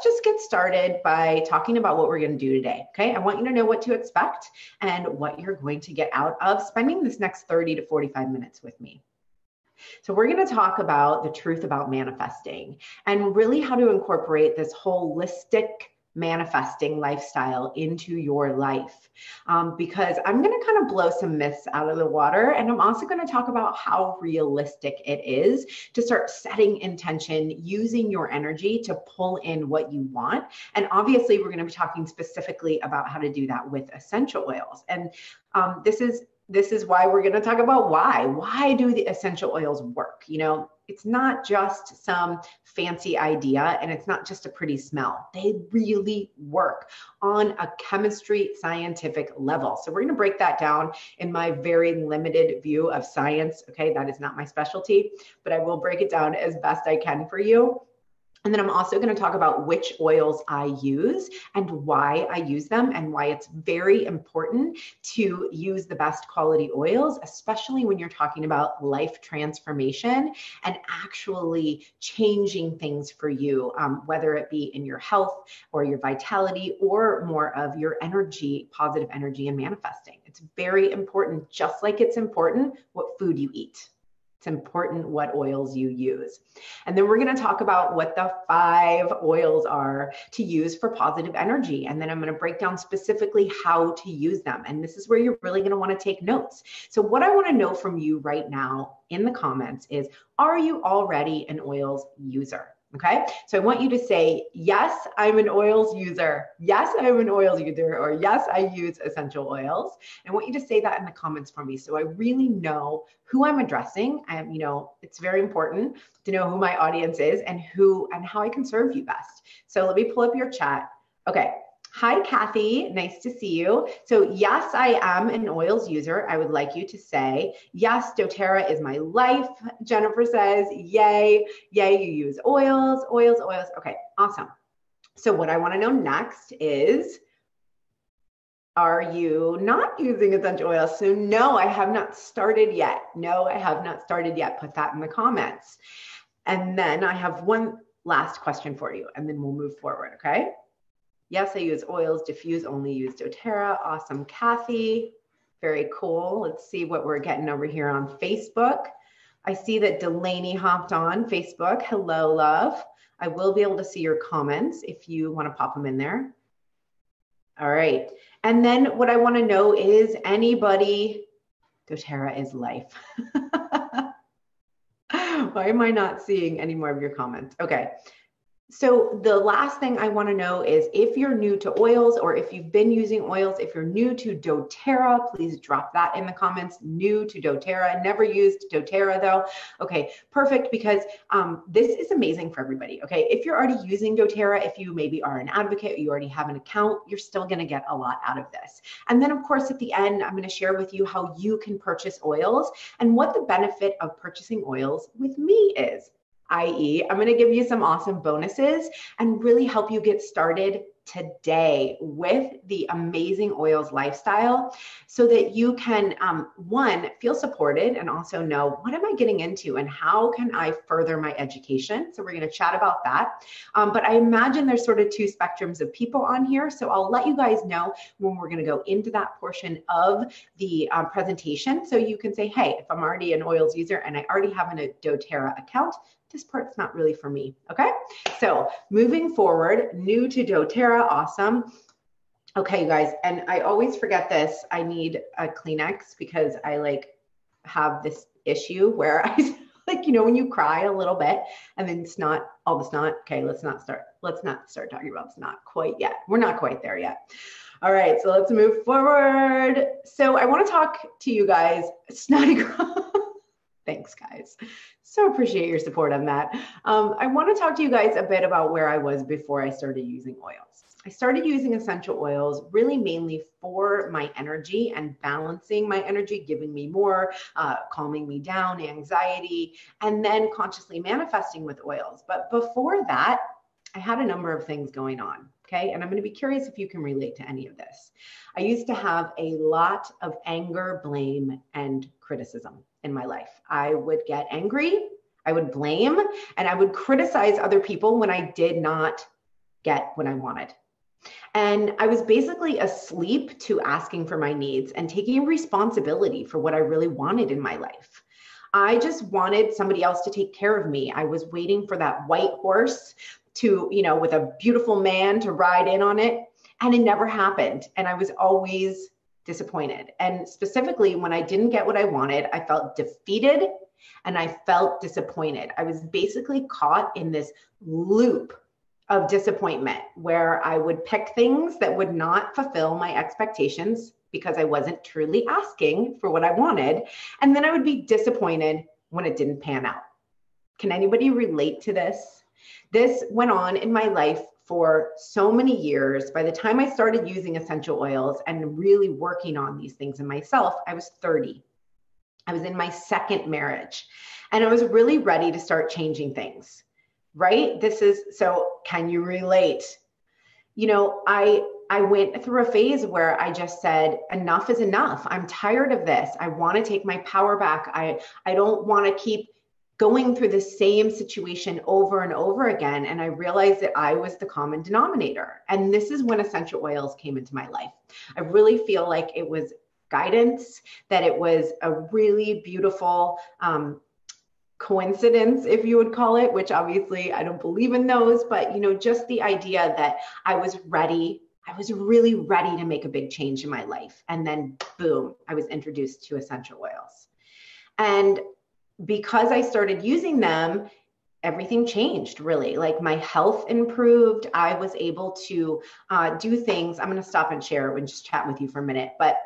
just get started by talking about what we're going to do today. Okay. I want you to know what to expect and what you're going to get out of spending this next 30 to 45 minutes with me. So we're going to talk about the truth about manifesting and really how to incorporate this holistic manifesting lifestyle into your life, because I'm going to kind of blow some myths out of the water, and I'm also going to talk about how realistic it is to start setting intention, using your energy to pull in what you want. And obviously we're going to be talking specifically about how to do that with essential oils. And this is why we're going to talk about why do the essential oils work? You know, it's not just some fancy idea, and it's not just a pretty smell. They really work on a chemistry scientific level. So we're going to break that down in my very limited view of science. Okay, that is not my specialty, but I will break it down as best I can for you. And then I'm also going to talk about which oils I use and why I use them, and why it's very important to use the best quality oils, especially when you're talking about life transformation and actually changing things for you, whether it be in your health or your vitality or more of your energy, positive energy and manifesting. It's very important, just like it's important what food you eat. It's important what oils you use. And then we're going to talk about what the 5 oils are to use for positive energy. And then I'm going to break down specifically how to use them. And this is where you're really going to want to take notes. So what I want to know from you right now in the comments is, are you already an oils user? Okay, so I want you to say, yes, I'm an oils user. Yes, I'm an oils user. Or yes, I use essential oils. And I want you to say that in the comments for me, so I really know who I'm addressing. And it's very important to know who my audience is and how I can serve you best. So let me pull up your chat. Okay. Hi, Kathy. Nice to see you. So yes, I am an oils user. I would like you to say, yes, doTERRA is my life. Jennifer says, yay, yay, you use oils. Okay, awesome. So what I want to know next is, are you not using essential oils? So no, I have not started yet. No, I have not started yet. Put that in the comments. And then I have one last question for you, and then we'll move forward, okay? Yes, I use oils. Diffused, only use doTERRA. Awesome, Kathy. Very cool. Let's see what we're getting over here on Facebook. I see that Delaney hopped on Facebook. Hello, love. I will be able to see your comments if you want to pop them in there. All right. And then what I want to know is, anybody, doTERRA is life. Why am I not seeing any more of your comments? Okay. So the last thing I want to know is, if you're new to oils, or if you've been using oils, if you're new to doTERRA, please drop that in the comments. New to doTERRA, never used doTERRA though. Okay, perfect, because this is amazing for everybody. Okay, if you're already using doTERRA, if you maybe are an advocate, you already have an account, you're still going to get a lot out of this. And then of course at the end, I'm going to share with you how you can purchase oils and what the benefit of purchasing oils with me is. i.e., I'm going to give you some awesome bonuses and really help you get started today with the amazing oils lifestyle, so that you can, one, feel supported, and also know, what am I getting into and how can I further my education? So we're going to chat about that. But I imagine there's sort of 2 spectrums of people on here. So I'll let you guys know when we're going to go into that portion of the presentation. So you can say, hey, if I'm already an oils user and I already have a doTERRA account, this part's not really for me. Okay, so moving forward, new to doTERRA, awesome. Okay, you guys, and I always forget this. I need a Kleenex because I have this issue where I when you cry a little bit and then all the snot. Okay, let's not start talking about snot quite yet. We're not quite there yet. All right, so let's move forward. So I want to talk to you guys, snotty girl. Thanks, guys. So appreciate your support on that. I want to talk to you guys a bit about where I was before I started using oils. I started using essential oils really mainly for my energy and balancing my energy, giving me more, calming me down, anxiety, and then consciously manifesting with oils. But before that, I had a number of things going on. Okay, and I'm going to be curious if you can relate to any of this. I used to have a lot of anger, blame, and criticism in my life. I would get angry, I would blame, and I would criticize other people when I did not get what I wanted. And I was basically asleep to asking for my needs and taking responsibility for what I really wanted in my life. I just wanted somebody else to take care of me. I was waiting for that white horse to, with a beautiful man to ride in on it. And it never happened. And I was always disappointed. And specifically, when I didn't get what I wanted, I felt defeated and I felt disappointed. I was basically caught in this loop of disappointment where I would pick things that would not fulfill my expectations because I wasn't truly asking for what I wanted. And then I would be disappointed when it didn't pan out. Can anybody relate to this? This went on in my life for so many years. By the time I started using essential oils and really working on these things in myself, I was 30. I was in my second marriage and I was really ready to start changing things, right? So can you relate? I went through a phase where I just said, enough is enough. I'm tired of this. I want to take my power back. I don't want to keep going through the same situation over and over again. And I realized that I was the common denominator. And this is when essential oils came into my life. I really feel like it was guidance, that it was a really beautiful coincidence, if you would call it, which obviously I don't believe in those, but just the idea that I was ready. I was really ready to make a big change in my life. And then boom, I was introduced to essential oils. And because I started using them, everything changed really. Like my health improved. I was able to do things. I'm going to stop and share and just chat with you for a minute, but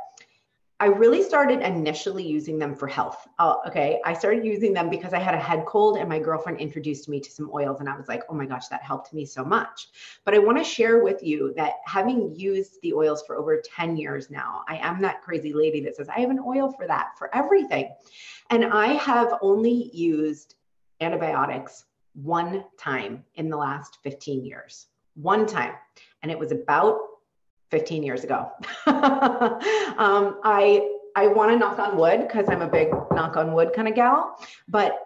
I really started initially using them for health. I started using them because I had a head cold and my girlfriend introduced me to some oils and I was like, oh my gosh, that helped me so much. But I want to share with you that having used the oils for over 10 years now, I am that crazy lady that says, I have an oil for that, for everything. And I have only used antibiotics one time in the last 15 years, one time. And it was about 15 years ago. I want to knock on wood because I'm a big knock on wood kind of gal, but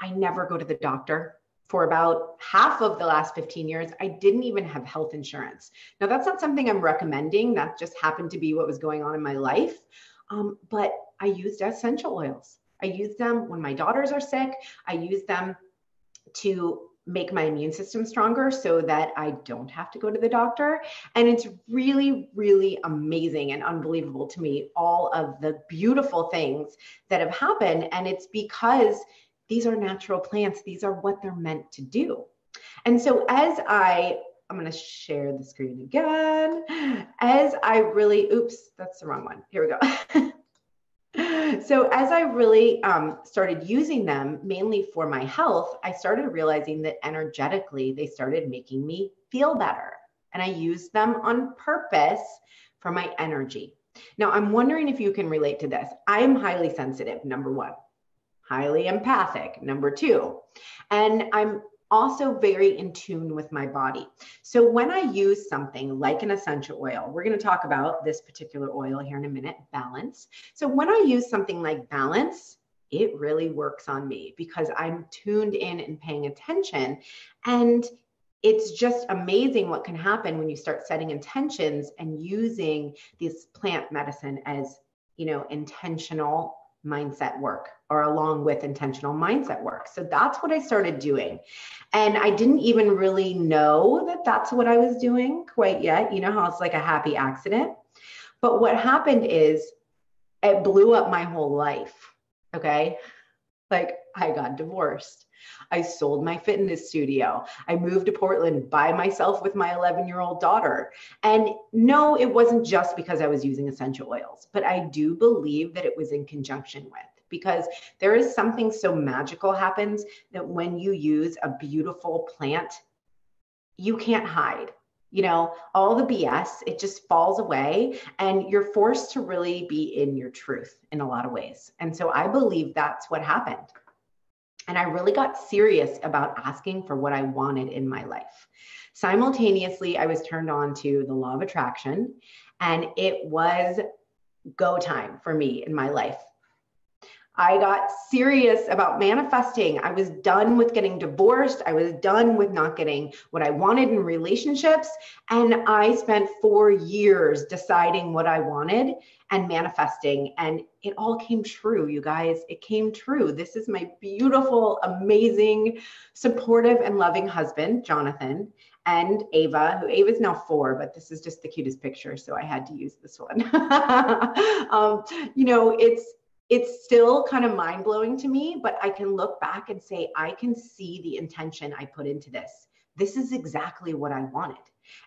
I never go to the doctor. For about half of the last 15 years, I didn't even have health insurance. Now that's not something I'm recommending. That just happened to be what was going on in my life. But I used essential oils. I use them when my daughters are sick. I use them to make my immune system stronger so that I don't have to go to the doctor. And it's really, really amazing and unbelievable to me, all of the beautiful things that have happened. And it's because these are natural plants. These are what they're meant to do. And so I'm going to share the screen again. As I really, oops, that's the wrong one. Here we go. So as I really started using them mainly for my health, I started realizing that energetically, they started making me feel better. And I used them on purpose for my energy. Now, I'm wondering if you can relate to this. I am highly sensitive, number one, highly empathic, number two, and I'm also very in tune with my body. So when I use something like an essential oil, we're going to talk about this particular oil here in a minute, balance. So when I use something like balance, it really works on me because I'm tuned in and paying attention. And it's just amazing what can happen when you start setting intentions and using this plant medicine as, intentional mindset work, or along with intentional mindset work. So that's what I started doing. And I didn't even really know that that's what I was doing quite yet. You know how it's like a happy accident. But what happened is it blew up my whole life. Okay. Like I got divorced. I sold my fitness studio. I moved to Portland by myself with my 11-year-old daughter. And no, it wasn't just because I was using essential oils, but I do believe that it was in conjunction with, because there is something so magical happens that when you use a beautiful plant, you can't hide. All the BS, it just falls away and you're forced to really be in your truth in a lot of ways. And so I believe that's what happened. And I really got serious about asking for what I wanted in my life. Simultaneously, I was turned on to the law of attraction, and it was go time for me in my life. I got serious about manifesting. I was done with getting divorced. I was done with not getting what I wanted in relationships. And I spent 4 years deciding what I wanted and manifesting. And it all came true, you guys. It came true. This is my beautiful, amazing, supportive, and loving husband, Jonathan, and Ava, who Ava's now 4, but this is just the cutest picture. So I had to use this one. You know, it's still kind of mind blowing to me, but I can look back and say, I can see the intention I put into this. This is exactly what I wanted.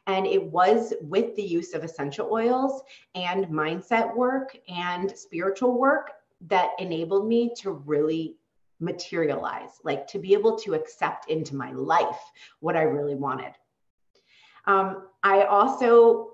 And it was with the use of essential oils and mindset work and spiritual work that enabled me to really materialize, like to be able to accept into my life what I really wanted. I also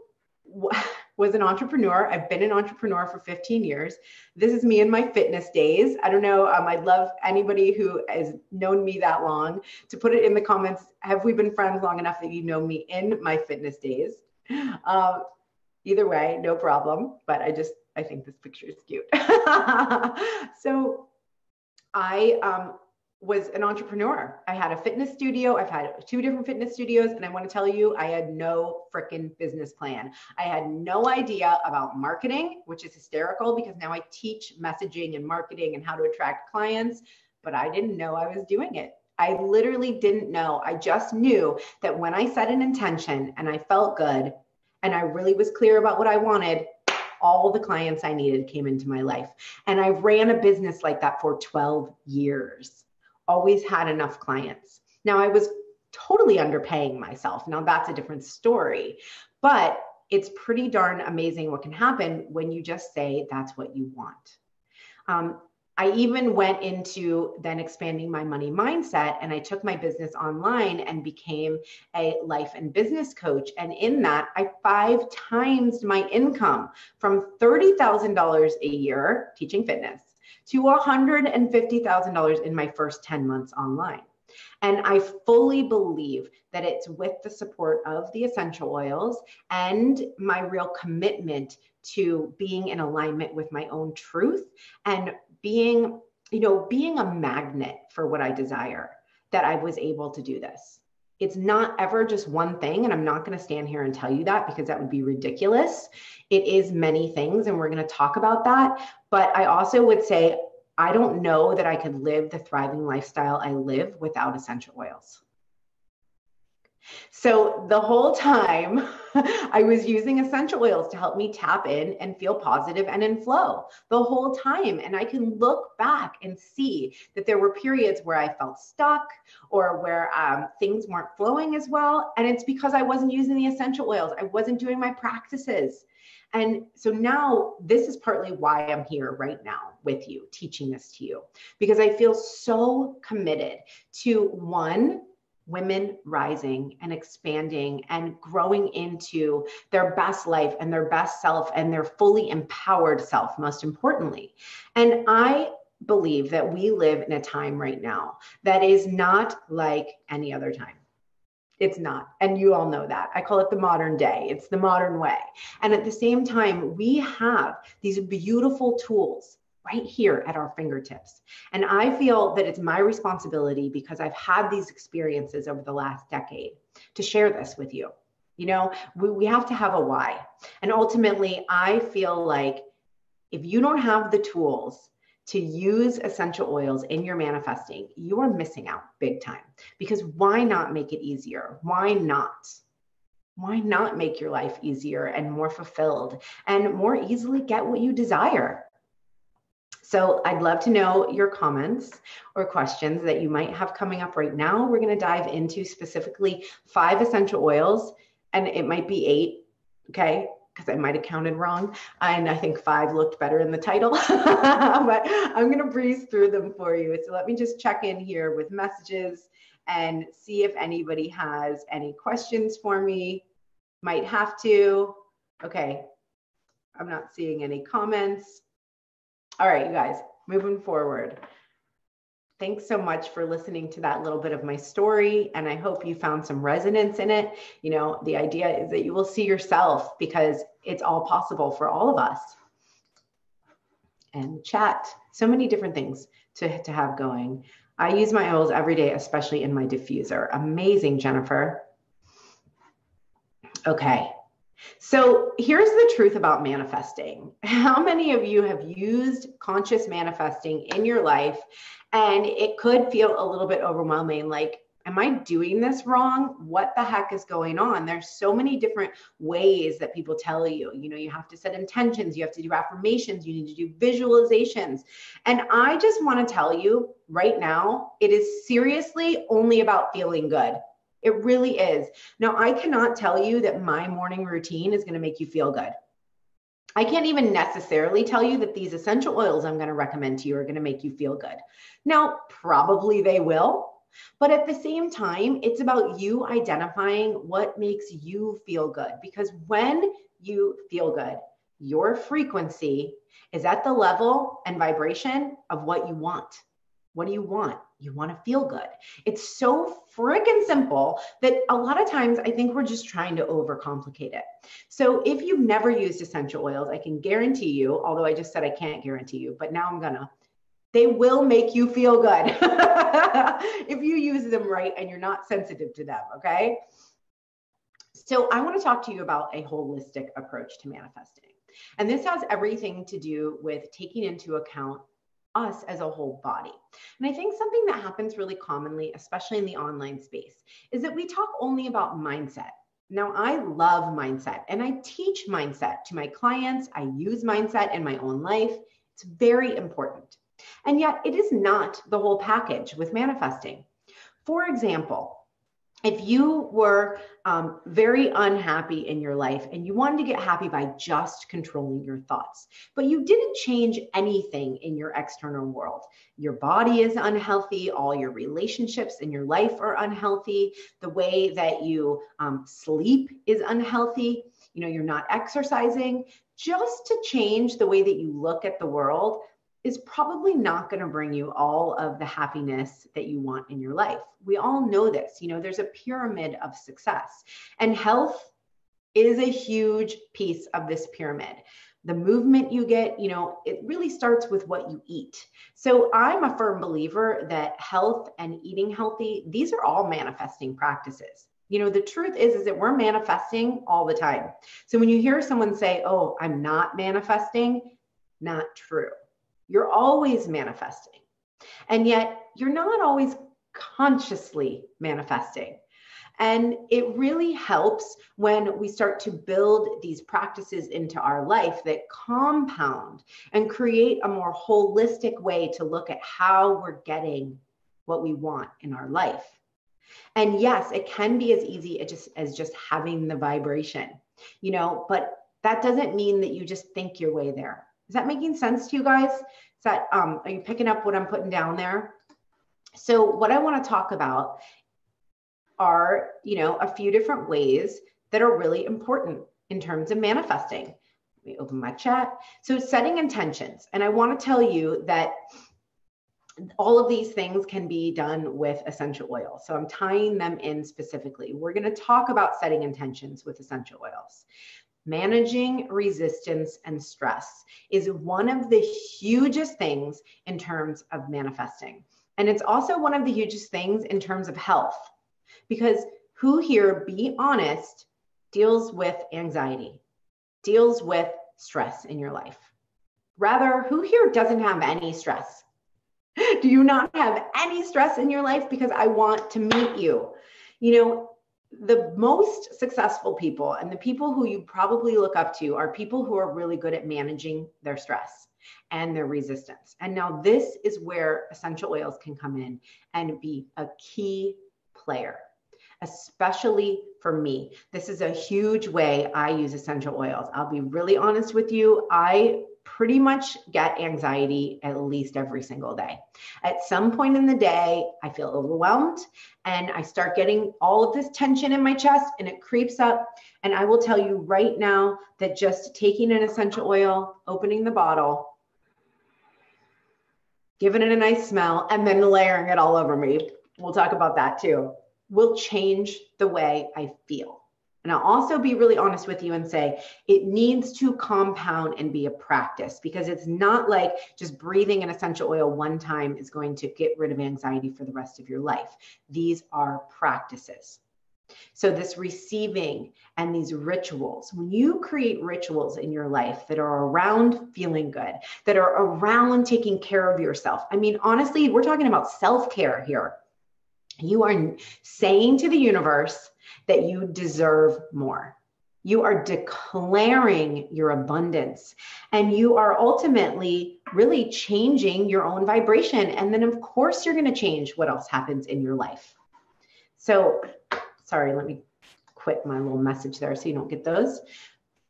was an entrepreneur. I've been an entrepreneur for 15 years. This is me in my fitness days. I don't know. I'd love anybody who has known me that long to put it in the comments. Have we been friends long enough that you know me in my fitness days? Either way, no problem. But I think this picture is cute. So I was an entrepreneur. I had a fitness studio. I've had 2 different fitness studios. And I want to tell you, I had no freaking business plan. I had no idea about marketing, which is hysterical because now I teach messaging and marketing and how to attract clients, but I didn't know I was doing it. I literally didn't know. I just knew that when I set an intention and I felt good and I really was clear about what I wanted, all the clients I needed came into my life. And I ran a business like that for 12 years. Always had enough clients. Now I was totally underpaying myself. Now that's a different story, but it's pretty darn amazing what can happen when you just say that's what you want. I even went into then expanding my money mindset, and I took my business online and became a life and business coach. And in that, I 5 times my income from $30,000 a year teaching fitness to $150,000 in my first 10 months online. And I fully believe that it's with the support of the essential oils and my real commitment to being in alignment with my own truth and being a magnet for what I desire that I was able to do this. It's not ever just one thing. And I'm not going to stand here and tell you that because that would be ridiculous. It is many things. And we're going to talk about that. But I also would say, I don't know that I could live the thriving lifestyle I live without essential oils. So the whole time I was using essential oils to help me tap in and feel positive and in flow the whole time. And I can look back and see that there were periods where I felt stuck or where things weren't flowing as well. And it's because I wasn't using the essential oils. I wasn't doing my practices. And so now this is partly why I'm here right now with you, teaching this to you, because I feel so committed to one, women rising and expanding and growing into their best life and their best self and their fully empowered self, most importantly. And I believe that we live in a time right now that is not like any other time. It's not. And you all know that. I call it the modern day. It's the modern way. And at the same time, we have these beautiful tools right here at our fingertips. And I feel that it's my responsibility, because I've had these experiences over the last decade, to share this with you. You know, we have to have a why. And ultimately, I feel like if you don't have the tools to use essential oils in your manifesting, you are missing out big time. Because why not make it easier? Why not? Why not make your life easier and more fulfilled and more easily get what you desire? So I'd love to know your comments or questions that you might have coming up right now. We're going to dive into specifically 5 essential oils, and it might be 8, okay? Because I might have counted wrong. And I think 5 looked better in the title, but I'm going to breeze through them for you. So let me just check in here with messages and see if anybody has any questions for me. Might have to. Okay. I'm not seeing any comments. All right, you guys, moving forward. Thanks so much for listening to that little bit of my story. And I hope you found some resonance in it. You know, the idea is that you will see yourself, because it's all possible for all of us. and chat. So many different things to have going. I use my oils every day, especially in my diffuser. Amazing, Jennifer. Okay. So here's the truth about manifesting. How many of you have used conscious manifesting in your life and it could feel a little bit overwhelming? Like, am I doing this wrong? What the heck is going on? There's so many different ways that people tell you, you have to set intentions, you have to do affirmations, you need to do visualizations. And I just want to tell you right now, it is seriously only about feeling good. It really is. Now, I cannot tell you that my morning routine is going to make you feel good. I can't even necessarily tell you that these essential oils I'm going to recommend to you are going to make you feel good. Now, probably they will, but at the same time, it's about you identifying what makes you feel good. Because when you feel good, your frequency is at the level and vibration of what you want. What do you want? You want to feel good. It's so freaking simple that a lot of times I think we're just trying to overcomplicate it. So if you've never used essential oils, I can guarantee you, although I just said I can't guarantee you, but now I'm gonna, they will make you feel good if you use them right and you're not sensitive to them, okay? So I want to talk to you about a holistic approach to manifesting. And this has everything to do with taking into account us as a whole body. And I think something that happens really commonly, especially in the online space, is that we talk only about mindset. Now, I love mindset and I teach mindset to my clients. I use mindset in my own life. It's very important. And yet it is not the whole package with manifesting. For example, if you were very unhappy in your life and you wanted to get happy by just controlling your thoughts, but you didn't change anything in your external world, your body is unhealthy, all your relationships in your life are unhealthy, the way that you sleep is unhealthy, you're not exercising, just to change the way that you look at the world is probably not going to bring you all of the happiness that you want in your life. We all know this. There's a pyramid of success, and health is a huge piece of this pyramid. The movement you get, it really starts with what you eat. So I'm a firm believer that health and eating healthy, these are all manifesting practices. The truth is that we're manifesting all the time. So when you hear someone say, "Oh, I'm not manifesting," not true. You're always manifesting. And yet you're not always consciously manifesting. And it really helps when we start to build these practices into our life that compound and create a more holistic way to look at how we're getting what we want in our life. And yes, it can be as easy as just having the vibration, but that doesn't mean that you just think your way there. Is that making sense to you guys? Are you picking up what I'm putting down there? So what I want to talk about are, a few different ways that are really important in terms of manifesting. Let me open my chat. So setting intentions. And I want to tell you that all of these things can be done with essential oils. So I'm tying them in specifically. We're going to talk about setting intentions with essential oils. Managing resistance and stress is one of the hugest things in terms of manifesting. And it's also one of the hugest things in terms of health, because who here, be honest, deals with anxiety, deals with stress in your life? Rather, who here doesn't have any stress? Do you not have any stress in your life? Because I want to meet you. The most successful people and the people who you probably look up to are people who are really good at managing their stress and their resistance. And now this is where essential oils can come in and be a key player, especially for me. This is a huge way I use essential oils. I'll be really honest with you. I pretty much get anxiety at least every single day. At some point in the day, I feel overwhelmed and I start getting all of this tension in my chest and it creeps up. And I will tell you right now that just taking an essential oil, opening the bottle, giving it a nice smell, and then layering it all over me, we'll talk about that too, will change the way I feel. And I'll also be really honest with you and say it needs to compound and be a practice, because it's not like just breathing an essential oil one time is going to get rid of anxiety for the rest of your life. These are practices. So this receiving and these rituals, when you create rituals in your life that are around feeling good, that are around taking care of yourself. I mean, honestly, we're talking about self-care here. You are saying to the universe that you deserve more. You are declaring your abundance, and you are ultimately really changing your own vibration. And then of course you're going to change what else happens in your life. So, sorry, let me quit my little message there so you don't get those.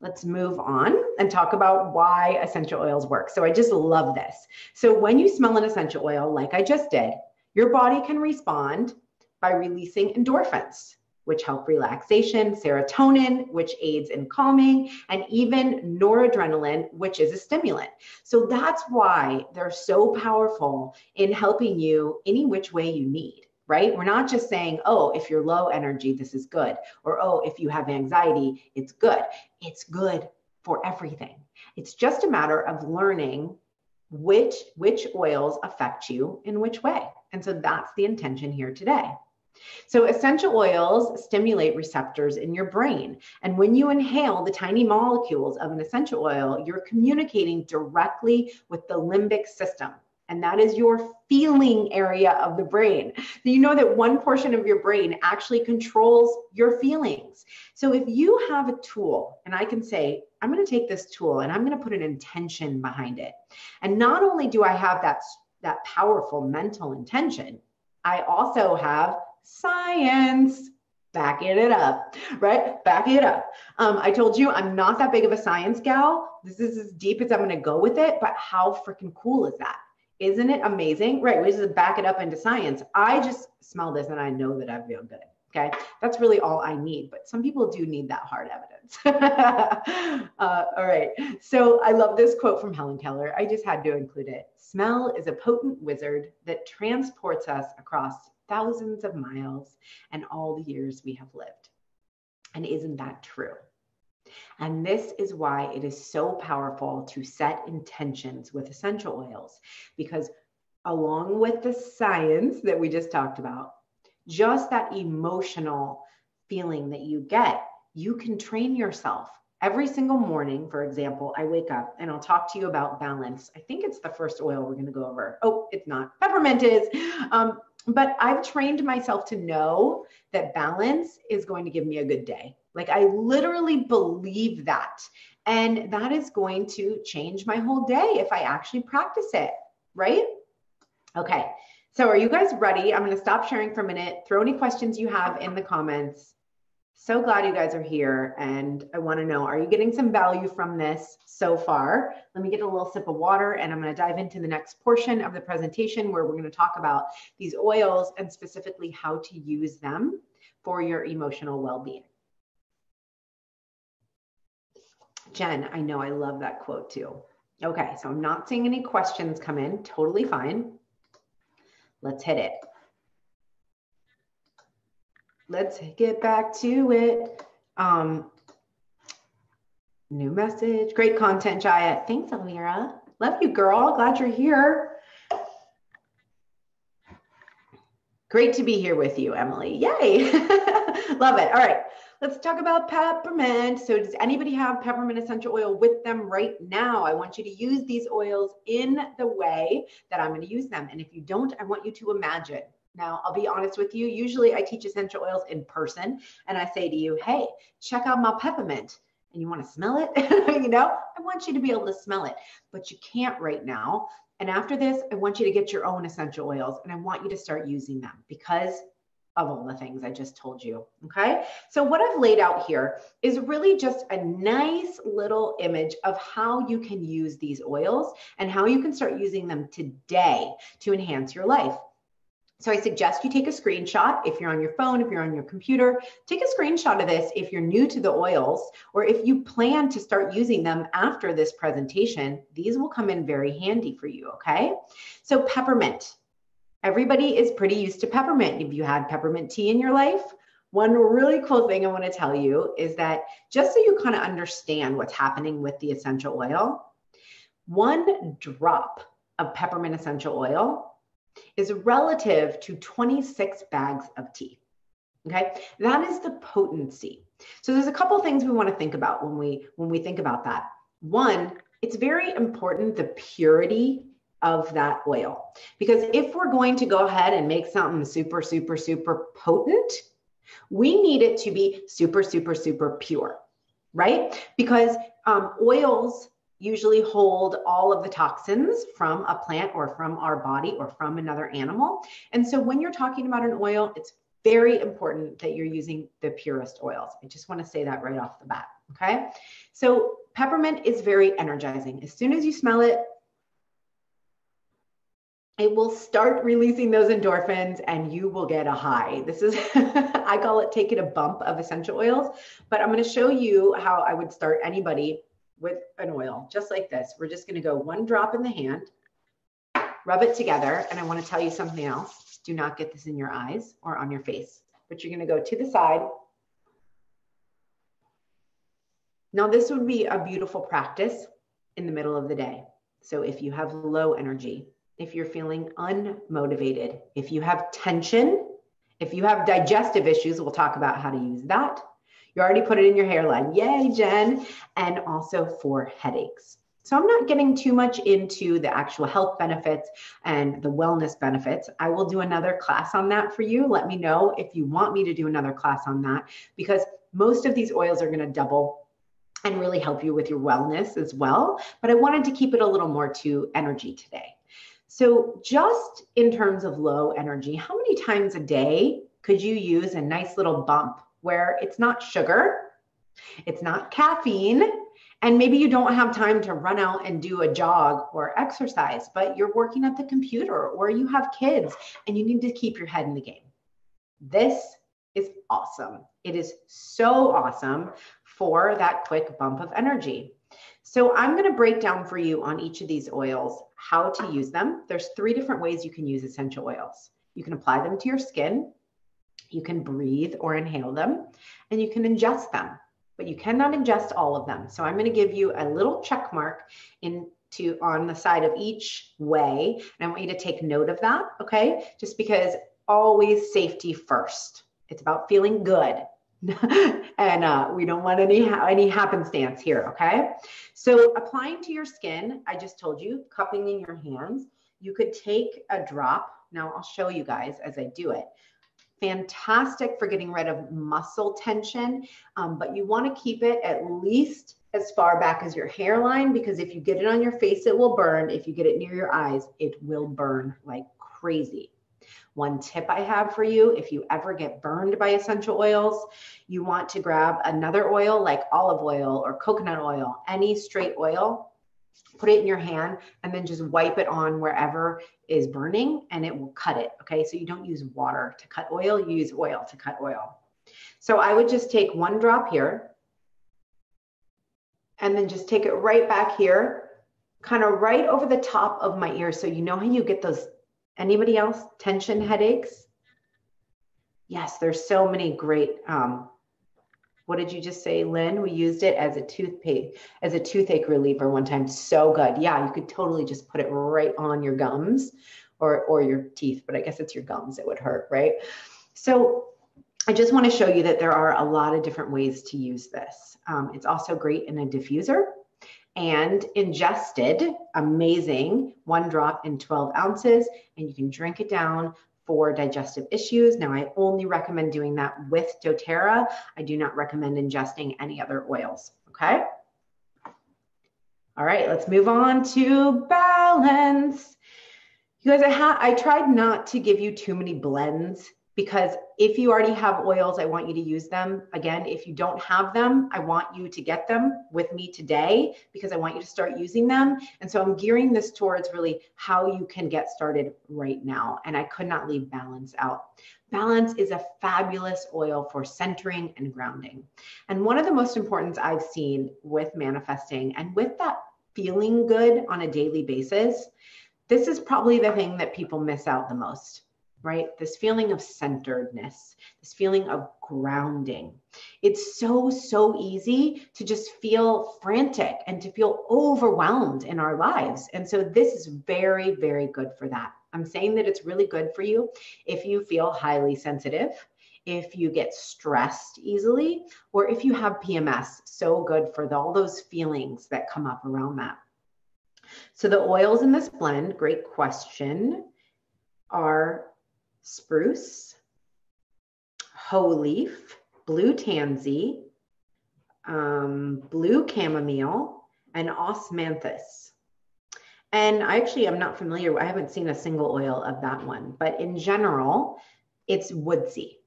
Let's move on and talk about why essential oils work. So I just love this. So when you smell an essential oil, like I just did, your body can respond by releasing endorphins, which help relaxation, serotonin, which aids in calming, and even noradrenaline, which is a stimulant. So that's why they're so powerful in helping you any which way you need. Right? We're not just saying, oh, if you're low energy, this is good. Or, oh, if you have anxiety, it's good. It's good for everything. It's just a matter of learning which oils affect you in which way. And so that's the intention here today. So essential oils stimulate receptors in your brain. And when you inhale the tiny molecules of an essential oil, you're communicating directly with the limbic system. And that is your feeling area of the brain. So you know that one portion of your brain actually controls your feelings. So if you have a tool, and I can say, I'm going to take this tool and I'm going to put an intention behind it. And not only do I have that powerful mental intention, I also have science backing it up, right? Backing it up. I told you I'm not that big of a science gal. This is as deep as I'm going to go with it, but how freaking cool is that? Isn't it amazing? Right, we just back it up into science. I just smell this and I know that I feel good. Okay, that's really all I need. But some people do need that hard evidence. All right, so I love this quote from Helen Keller. I just had to include it. Smell is a potent wizard that transports us across thousands of miles and all the years we have lived. And isn't that true? And this is why it is so powerful to set intentions with essential oils, because along with the science that we just talked about, just that emotional feeling that you get, you can train yourself. Every single morning, for example, I wake up and I'll talk to you about balance. I think it's the first oil we're going to go over. Oh, it's not. Peppermint is. But I've trained myself to know that balance is going to give me a good day. Like I literally believe that. And that is going to change my whole day if I actually practice it, right? Okay, so are you guys ready? I'm going to stop sharing for a minute. Throw any questions you have in the comments. So glad you guys are here. And I want to know, are you getting some value from this so far? Let me get a little sip of water and I'm going to dive into the next portion of the presentation where we're going to talk about these oils and specifically how to use them for your emotional well-being. Jen, I know I love that quote too. Okay, so I'm not seeing any questions come in. Totally fine. Let's hit it. Let's get back to it. New message. Great content, Jaya. Thanks, Elvira. Love you, girl. Glad you're here. Great to be here with you, Emily. Yay. Love it. All right. Let's talk about peppermint. So does anybody have peppermint essential oil with them right now? I want you to use these oils in the way that I'm going to use them. And if you don't, I want you to imagine. Now, I'll be honest with you. Usually I teach essential oils in person and I say to you, hey, check out my peppermint. And you want to smell it? You know, I want you to be able to smell it, but you can't right now. And after this, I want you to get your own essential oils and I want you to start using them because of all the things I just told you, okay? So what I've laid out here is really just a nice little image of how you can use these oils and how you can start using them today to enhance your life. So I suggest you take a screenshot if you're on your phone, if you're on your computer, take a screenshot of this if you're new to the oils, or if you plan to start using them after this presentation, these will come in very handy for you, okay? So peppermint. Everybody is pretty used to peppermint. Have you had peppermint tea in your life? One really cool thing I want to tell you is that just so you kind of understand what's happening with the essential oil, 1 drop of peppermint essential oil is relative to 26 bags of tea. Okay, that is the potency. So there's a couple things we want to think about when we think about that. One, it's very important the purity of that oil, because if we're going to go ahead and make something super, super, super potent, we need it to be super, super, super pure, right? Because oils usually hold all of the toxins from a plant or from our body or from another animal. And so when you're talking about an oil, it's very important that you're using the purest oils. I just want to say that right off the bat, okay? So peppermint is very energizing. As soon as you smell it, it will start releasing those endorphins and you will get a high. This is, I call it taking a bump of essential oils, but I'm going to show you how I would start anybody with an oil, just like this. We're just going to go 1 drop in the hand, rub it together. And I want to tell you something else. Do not get this in your eyes or on your face, but you're going to go to the side. Now, this would be a beautiful practice in the middle of the day. So if you have low energy, if you're feeling unmotivated, if you have tension, if you have digestive issues, we'll talk about how to use that. You already put it in your hairline. Yay, Jen. And also for headaches. So I'm not getting too much into the actual health benefits and the wellness benefits. I will do another class on that for you. Let me know if you want me to do another class on that, because most of these oils are going to double and really help you with your wellness as well. But I wanted to keep it a little more to energy today. So just in terms of low energy, how many times a day could you use a nice little bump where it's not sugar, it's not caffeine, and maybe you don't have time to run out and do a jog or exercise, but you're working at the computer or you have kids and you need to keep your head in the game? This is awesome. It is so awesome for that quick bump of energy. So I'm going to break down for you on each of these oils how to use them. There's 3 different ways you can use essential oils. You can apply them to your skin, you can breathe or inhale them, and you can ingest them, but you cannot ingest all of them. So I'm going to give you a little check mark on the side of each way, and I want you to take note of that, okay? Just because always safety first. It's about feeling good. And we don't want any happenstance here, okay? So applying to your skin, I just told you, cupping in your hands, you could take a drop. Now I'll show you guys as I do it. Fantastic for getting rid of muscle tension, but you want to keep it at least as far back as your hairline, because if you get it on your face, it will burn. If you get it near your eyes, it will burn like crazy. One tip I have for you, if you ever get burned by essential oils, you want to grab another oil like olive oil or coconut oil, any straight oil, put it in your hand, and then just wipe it on wherever is burning and it will cut it, okay? So you don't use water to cut oil, you use oil to cut oil. So I would just take 1 drop here and then just take it right back here, kind of right over the top of my ear. So you know how you get those, anybody else, tension headaches? Yes, there's so many great, what did you just say, Lynn? We used it as a toothache reliever one time. So good. Yeah, you could totally just put it right on your gums or your teeth, but I guess it's your gums that would hurt, right? So I just want to show you that there are a lot of different ways to use this. It's also great in a diffuser and ingested, amazing, 1 drop in 12 ounces, and you can drink it down for digestive issues. Now, I only recommend doing that with doTERRA. I do not recommend ingesting any other oils, okay? All right, let's move on to balance. You guys, I tried not to give you too many blends, because if you already have oils, I want you to use them. Again, if you don't have them, I want you to get them with me today, because I want you to start using them. And so I'm gearing this towards really how you can get started right now. And I could not leave balance out. Balance is a fabulous oil for centering and grounding. And one of the most important I've seen with manifesting and with that feeling good on a daily basis, this is probably the thing that people miss out the most. right? This feeling of centeredness, this feeling of grounding. It's so, so easy to just feel frantic and to feel overwhelmed in our lives. And so this is very, very good for that. I'm saying that it's really good for you if you feel highly sensitive, if you get stressed easily, or if you have PMS. So good for all those feelings that come up around that. So the oils in this blend, great question, are spruce, hoe leaf, blue tansy, blue chamomile, and osmanthus. And I actually am not familiar. I haven't seen a single oil of that one, but in general, it's woodsy.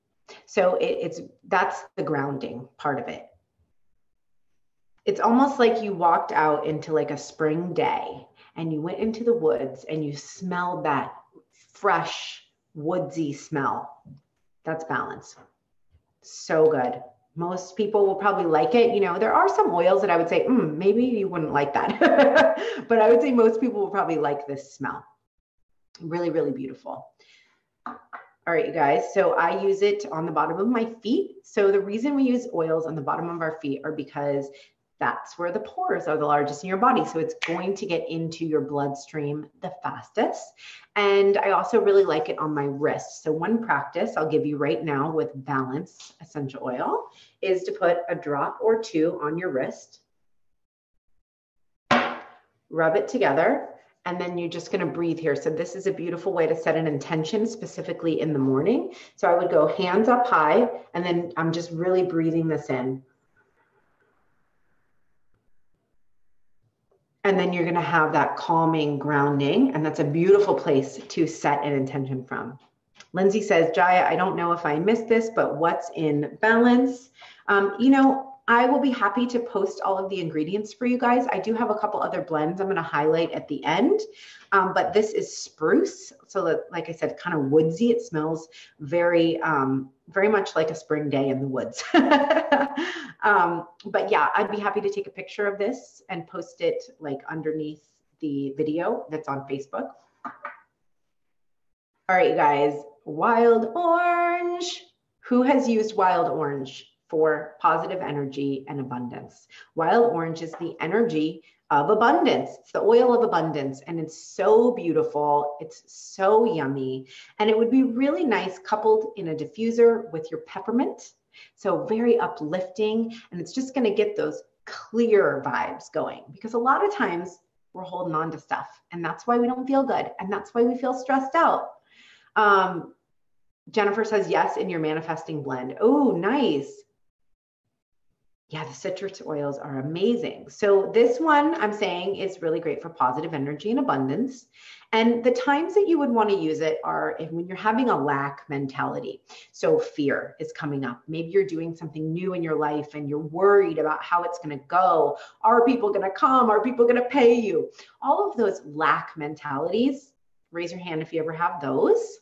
So that's the grounding part of it. It's almost like you walked out into like a spring day and you went into the woods and you smelled that fresh, woodsy smell. That's balance. So good. Most people will probably like it. You know, there are some oils that I would say, maybe you wouldn't like that. But I would say most people will probably like this smell. Really, really beautiful. All right, you guys. So I use it on the bottom of my feet. So the reason we use oils on the bottom of our feet are because that's where the pores are the largest in your body. So it's going to get into your bloodstream the fastest. And I also really like it on my wrists. So one practice I'll give you right now with Balance essential oil is to put a drop or two on your wrist, rub it together, and then you're just going to breathe here. So this is a beautiful way to set an intention specifically in the morning. So I would go hands up high, and then I'm just really breathing this in. And then you're going to have that calming, grounding, and that's a beautiful place to set an intention from. Lindsay says, Jaya, I don't know if I missed this, but what's in Balance? You know, I will be happy to post all of the ingredients for you guys. I do have a couple other blends I'm going to highlight at the end, but this is spruce. So that, like I said, kind of woodsy. It smells very, very much like a spring day in the woods. But yeah, I'd be happy to take a picture of this and post it like underneath the video that's on Facebook. All right, you guys, wild orange. Who has used wild orange for positive energy and abundance? Wild orange is the energy of abundance. It's the oil of abundance, and it's so beautiful. It's so yummy, and it would be really nice coupled in a diffuser with your peppermint. So very uplifting, and it's just going to get those clear vibes going, because a lot of times we're holding on to stuff, and that's why we don't feel good, and that's why we feel stressed out. Jennifer says, yes, in your manifesting blend. Oh, nice. Yeah, the citrus oils are amazing. So this one I'm saying is really great for positive energy and abundance. And the times that you would want to use it are when you're having a lack mentality. So fear is coming up. Maybe you're doing something new in your life and you're worried about how it's going to go. Are people going to come? Are people going to pay you? All of those lack mentalities, raise your hand if you ever have those.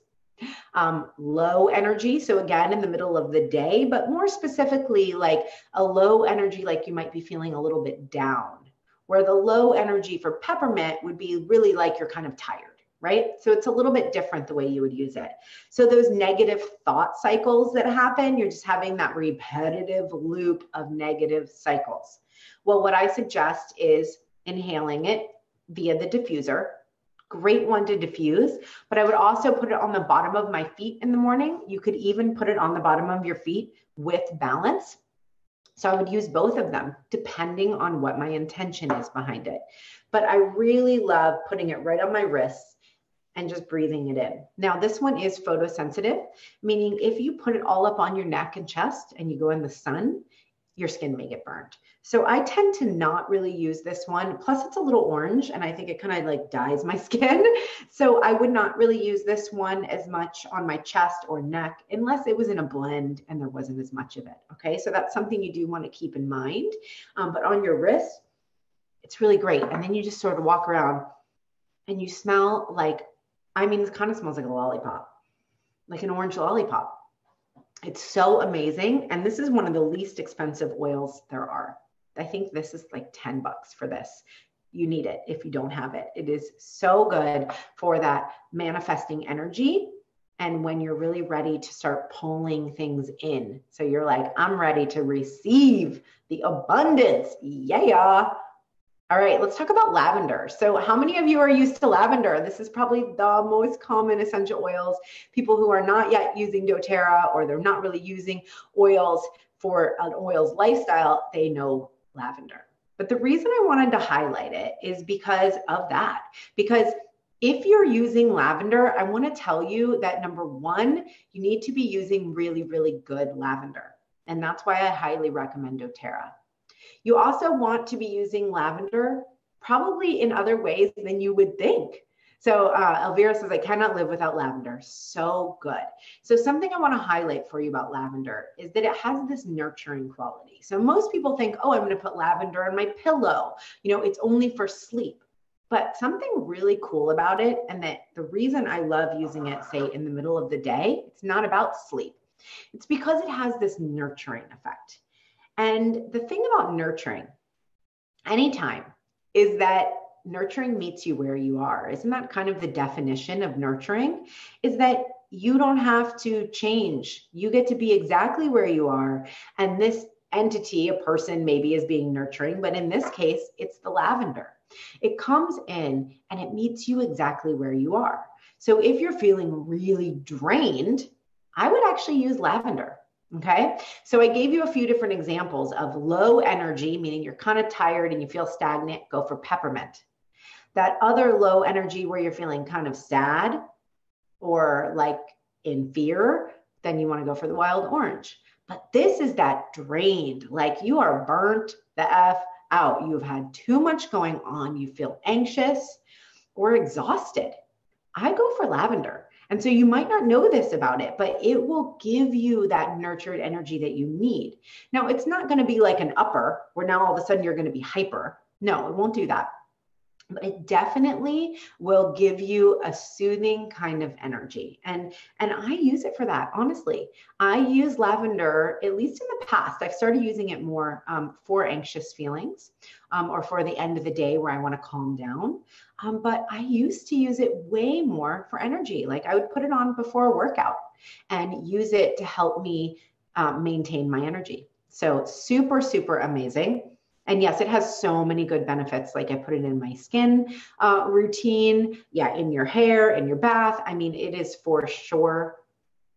Low energy. So again, in the middle of the day, but more specifically, like a low energy, like you might be feeling a little bit down, where the low energy for peppermint would be really like you're kind of tired, right? So it's a little bit different the way you would use it. So those negative thought cycles that happen, you're just having that repetitive loop of negative cycles. Well, what I suggest is inhaling it via the diffuser. Great one to diffuse, but I would also put it on the bottom of my feet in the morning. You could even put it on the bottom of your feet with Balance. So I would use both of them depending on what my intention is behind it. But I really love putting it right on my wrists and just breathing it in. Now, this one is photosensitive, meaning if you put it all up on your neck and chest and you go in the sun, your skin may get burned. So I tend to not really use this one. Plus it's a little orange and I think it kind of like dyes my skin. So I would not really use this one as much on my chest or neck unless it was in a blend and there wasn't as much of it. Okay, so that's something you do want to keep in mind. But on your wrist, it's really great. And then you just sort of walk around and you smell like, I mean, it kind of smells like a lollipop, like an orange lollipop. It's so amazing. And this is one of the least expensive oils there are. I think this is like $10 for this. You need it if you don't have it. It is so good for that manifesting energy and when you're really ready to start pulling things in. So you're like, I'm ready to receive the abundance. Yeah. All right, let's talk about lavender. So how many of you are used to lavender? This is probably the most common essential oils. People who are not yet using doTERRA, or they're not really using oils for an oils lifestyle, they know lavender. But the reason I wanted to highlight it is because of that. Because if you're using lavender, I want to tell you that number one, you need to be using really, really good lavender. And that's why I highly recommend doTERRA. You also want to be using lavender probably in other ways than you would think. So Elvira says, I cannot live without lavender. So good. So something I want to highlight for you about lavender is that it has this nurturing quality. So most people think, oh, I'm going to put lavender on my pillow. You know, it's only for sleep. But something really cool about it, and that the reason I love using it, say, in the middle of the day, it's not about sleep. It's because it has this nurturing effect. And the thing about nurturing, anytime, is that nurturing meets you where you are. Isn't that kind of the definition of nurturing? Is that you don't have to change. You get to be exactly where you are. And this entity, a person maybe, is being nurturing, but in this case, it's the lavender. It comes in and it meets you exactly where you are. So if you're feeling really drained, I would actually use lavender. Okay. So I gave you a few different examples of low energy, meaning you're kind of tired and you feel stagnant, go for peppermint. That other low energy where you're feeling kind of sad or like in fear, then you want to go for the wild orange. But this is that drained, like you are burnt the F out. You've had too much going on. You feel anxious or exhausted. I go for lavender. And so you might not know this about it, but it will give you that nurtured energy that you need. Now, it's not going to be like an upper where now all of a sudden you're going to be hyper. No, it won't do that. But it definitely will give you a soothing kind of energy. And I use it for that, honestly. I use lavender, at least in the past. I've started using it more for anxious feelings or for the end of the day where I want to calm down. But I used to use it way more for energy. Like I would put it on before a workout and use it to help me maintain my energy. So super, super amazing. And yes, it has so many good benefits. Like I put it in my skin routine. Yeah, in your hair, in your bath. I mean, it is for sure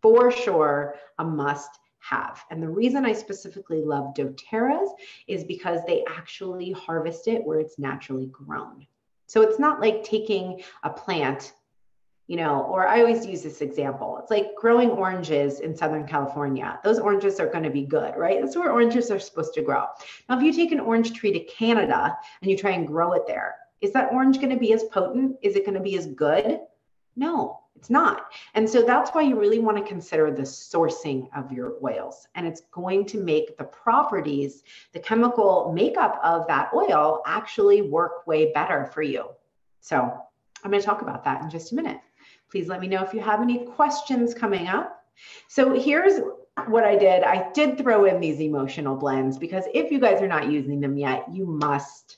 a must have. And the reason I specifically love doTERRA's is because they actually harvest it where it's naturally grown. So it's not like taking a plant, you know, or I always use this example. It's like growing oranges in Southern California. Those oranges are going to be good, right? That's where oranges are supposed to grow. Now, if you take an orange tree to Canada and you try and grow it there, is that orange going to be as potent? Is it going to be as good? No, it's not. And so that's why you really want to consider the sourcing of your oils. And it's going to make the properties, the chemical makeup of that oil actually work way better for you. So I'm going to talk about that in just a minute. Please let me know if you have any questions coming up. So here's what I did. I did throw in these emotional blends because if you guys are not using them yet, you must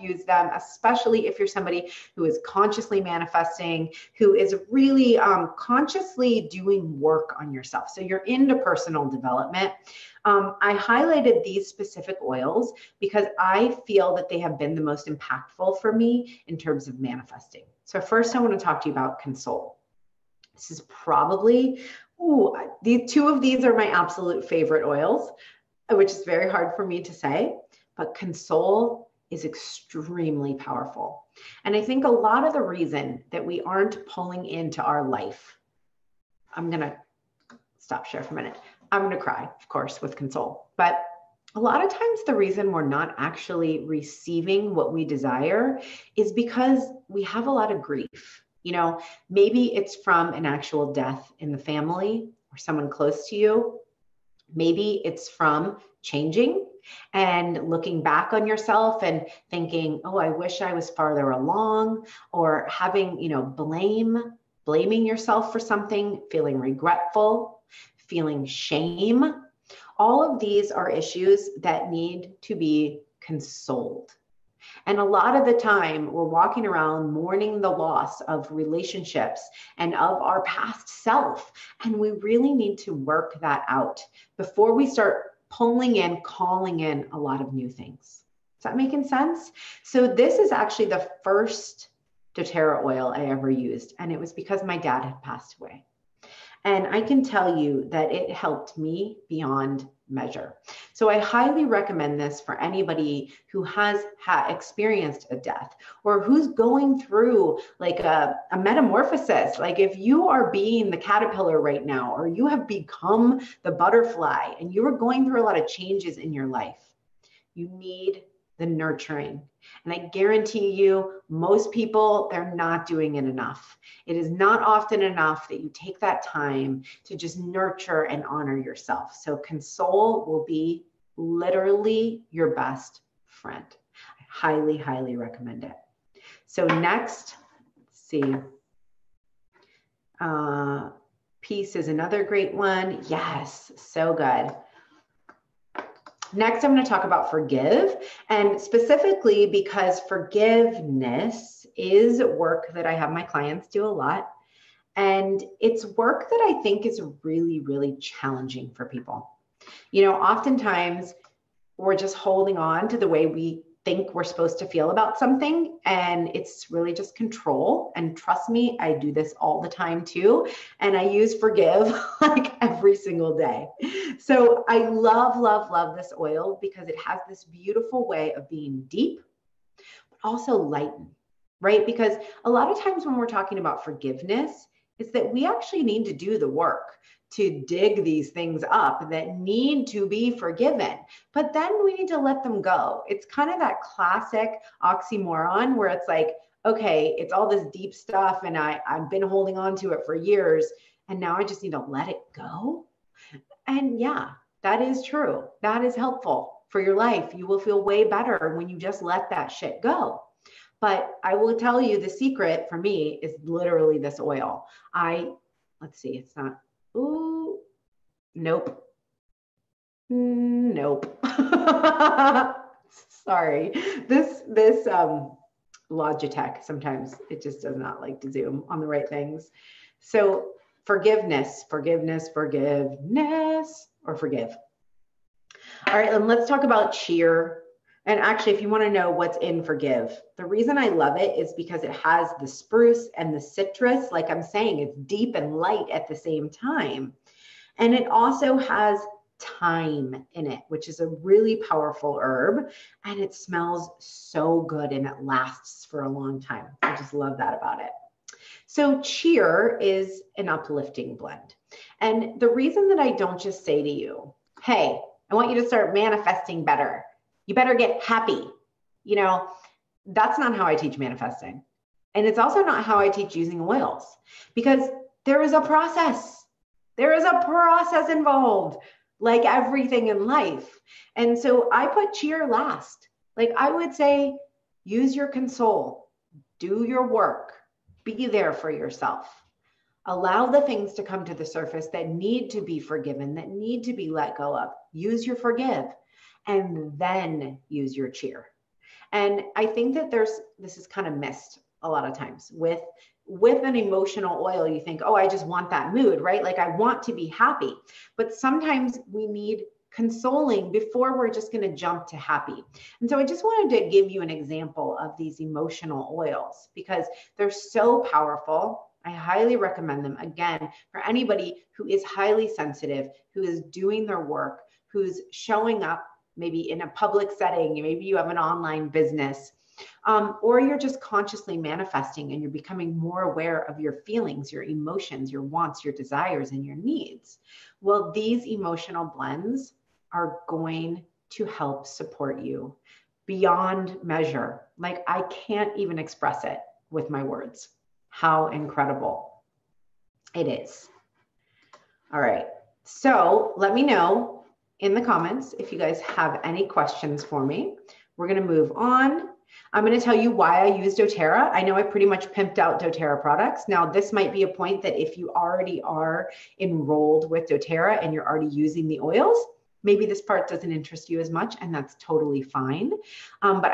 use them, especially if you're somebody who is consciously manifesting, who is really consciously doing work on yourself. So you're into personal development. I highlighted these specific oils because I feel that they have been the most impactful for me in terms of manifesting. So first I want to talk to you about Console. This is probably, the two of these are my absolute favorite oils, which is very hard for me to say, but Console is extremely powerful. And I think a lot of the reason that we aren't pulling into our life, I'm going to stop share for a minute. I'm going to cry, of course, with Console. But a lot of times the reason we're not actually receiving what we desire is because we have a lot of grief. You know, maybe it's from an actual death in the family or someone close to you. Maybe it's from changing and looking back on yourself and thinking, oh, I wish I was farther along, or having, you know, blaming yourself for something, feeling regretful, feeling shame. All of these are issues that need to be consoled. And a lot of the time we're walking around mourning the loss of relationships and of our past self. And we really need to work that out before we start calling in a lot of new things. Is that making sense? So this is actually the first doTERRA oil I ever used. And it was because my dad had passed away. And I can tell you that it helped me beyond measure. So I highly recommend this for anybody who has experienced a death or who's going through like a metamorphosis. Like if you are being the caterpillar right now, or you have become the butterfly and you are going through a lot of changes in your life, you need the nurturing. And I guarantee you, most people, they're not doing it enough. It is not often enough that you take that time to just nurture and honor yourself. So Console will be literally your best friend. I highly, highly recommend it. So next, let's see. Peace is another great one. Yes, so good. Next, I'm going to talk about forgive, and specifically because forgiveness is work that I have my clients do a lot. And it's work that I think is really, really challenging for people. You know, oftentimes we're just holding on to the way we think we're supposed to feel about something, and it's really just control. And trust me, I do this all the time too. And I use forgive like every single day. So I love, love, love this oil because it has this beautiful way of being deep, but also lighten, right? Because a lot of times when we're talking about forgiveness, it's that we actually need to do the work to dig these things up that need to be forgiven, but then we need to let them go. It's kind of that classic oxymoron where it's like, okay, it's all this deep stuff and I've been holding on to it for years and now I just need to let it go. And yeah, that is true. That is helpful for your life. You will feel way better when you just let that shit go. But I will tell you the secret for me is literally this oil. Let's see, it's not, ooh, nope. Nope. Sorry. This Logitech, sometimes it just does not like to zoom on the right things. So forgiveness, or forgive. All right, and let's talk about cheer. And actually, if you want to know what's in forgive, the reason I love it is because it has the spruce and the citrus. Like I'm saying, it's deep and light at the same time. And it also has thyme in it, which is a really powerful herb. And it smells so good and it lasts for a long time. I just love that about it. So cheer is an uplifting blend. And the reason that I don't just say to you, hey, I want you to start manifesting better. You better get happy. You know, that's not how I teach manifesting. And it's also not how I teach using oils, because there is a process. There is a process involved, like everything in life. And so I put cheer last. Like I would say, use your Console, do your work, be there for yourself. Allow the things to come to the surface that need to be forgiven, that need to be let go of. Use your forgive. And then use your cheer. And I think that this is kind of missed a lot of times with an emotional oil. You think, oh, I just want that mood, right? Like I want to be happy. But sometimes we need consoling before we're just going to jump to happy. And so I just wanted to give you an example of these emotional oils because they're so powerful. I highly recommend them, again, for anybody who is highly sensitive, who is doing their work, who's showing up maybe in a public setting, maybe you have an online business, or you're just consciously manifesting and you're becoming more aware of your feelings, your emotions, your wants, your desires, and your needs. Well, these emotional blends are going to help support you beyond measure. Like I can't even express it with my words, how incredible it is. All right, so let me know in the comments if you guys have any questions for me. We're going to move on. I'm going to tell you why I use doTERRA. I know I pretty much pimped out doTERRA products. Now, this might be a point that if you already are enrolled with doTERRA and you're already using the oils, Maybe this part doesn't interest you as much, and that's totally fine. But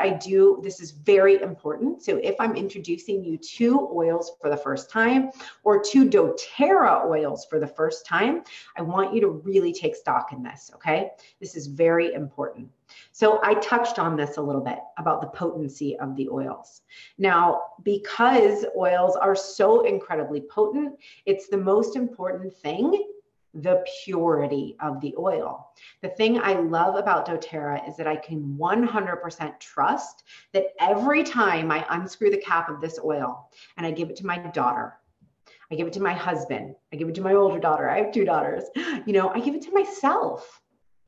this is very important. So if I'm introducing you to oils for the first time or to doTERRA oils for the first time, I want you to really take stock in this, okay? This is very important. So I touched on this a little bit about the potency of the oils. Now, because oils are so incredibly potent, it's the most important thing, the purity of the oil. The thing I love about doTERRA is that I can 100% trust that every time I unscrew the cap of this oil and I give it to my daughter, I give it to my husband, I give it to my older daughter, I have 2 daughters, I give it to myself.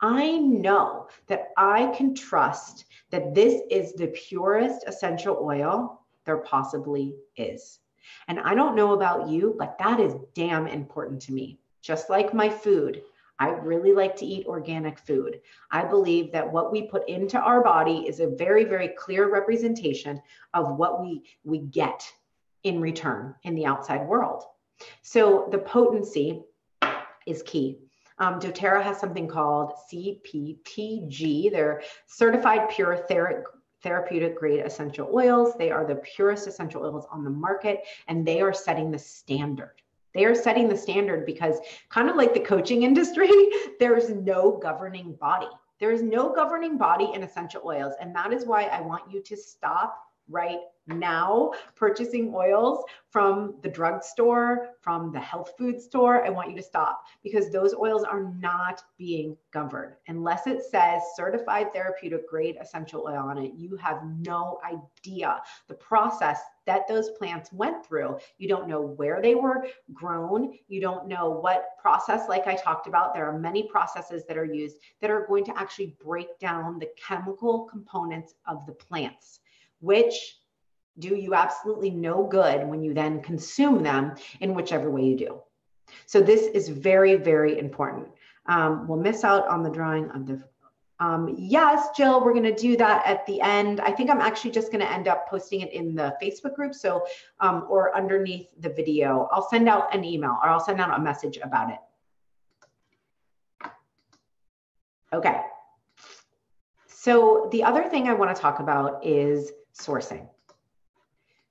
I know that I can trust that this is the purest essential oil there possibly is. And I don't know about you, but that is damn important to me. Just like my food, I really like to eat organic food. I believe that what we put into our body is a very, very clear representation of what we get in return in the outside world. So the potency is key. doTERRA has something called CPTG. They're certified pure therapeutic grade essential oils. They are the purest essential oils on the market, and they are setting the standard. They are setting the standard because, kind of like the coaching industry, there's no governing body. There is no governing body in essential oils. And that is why I want you to stop right now purchasing oils from the drugstore, from the health food store. I want you to stop, because those oils are not being governed. Unless it says certified therapeutic grade essential oil on it, you have no idea the process that those plants went through. You don't know where they were grown. You don't know what process, like I talked about, there are many processes that are used that are going to actually break down the chemical components of the plants, which do you absolutely no good when you then consume them in whichever way you do. So this is very, very important. We'll miss out on the drawing of the, yes, Jill, we're gonna do that at the end. I think I'm actually just gonna end up posting it in the Facebook group. So, or underneath the video, I'll send out an email or I'll send out a message about it. Okay. So the other thing I wanna talk about is sourcing,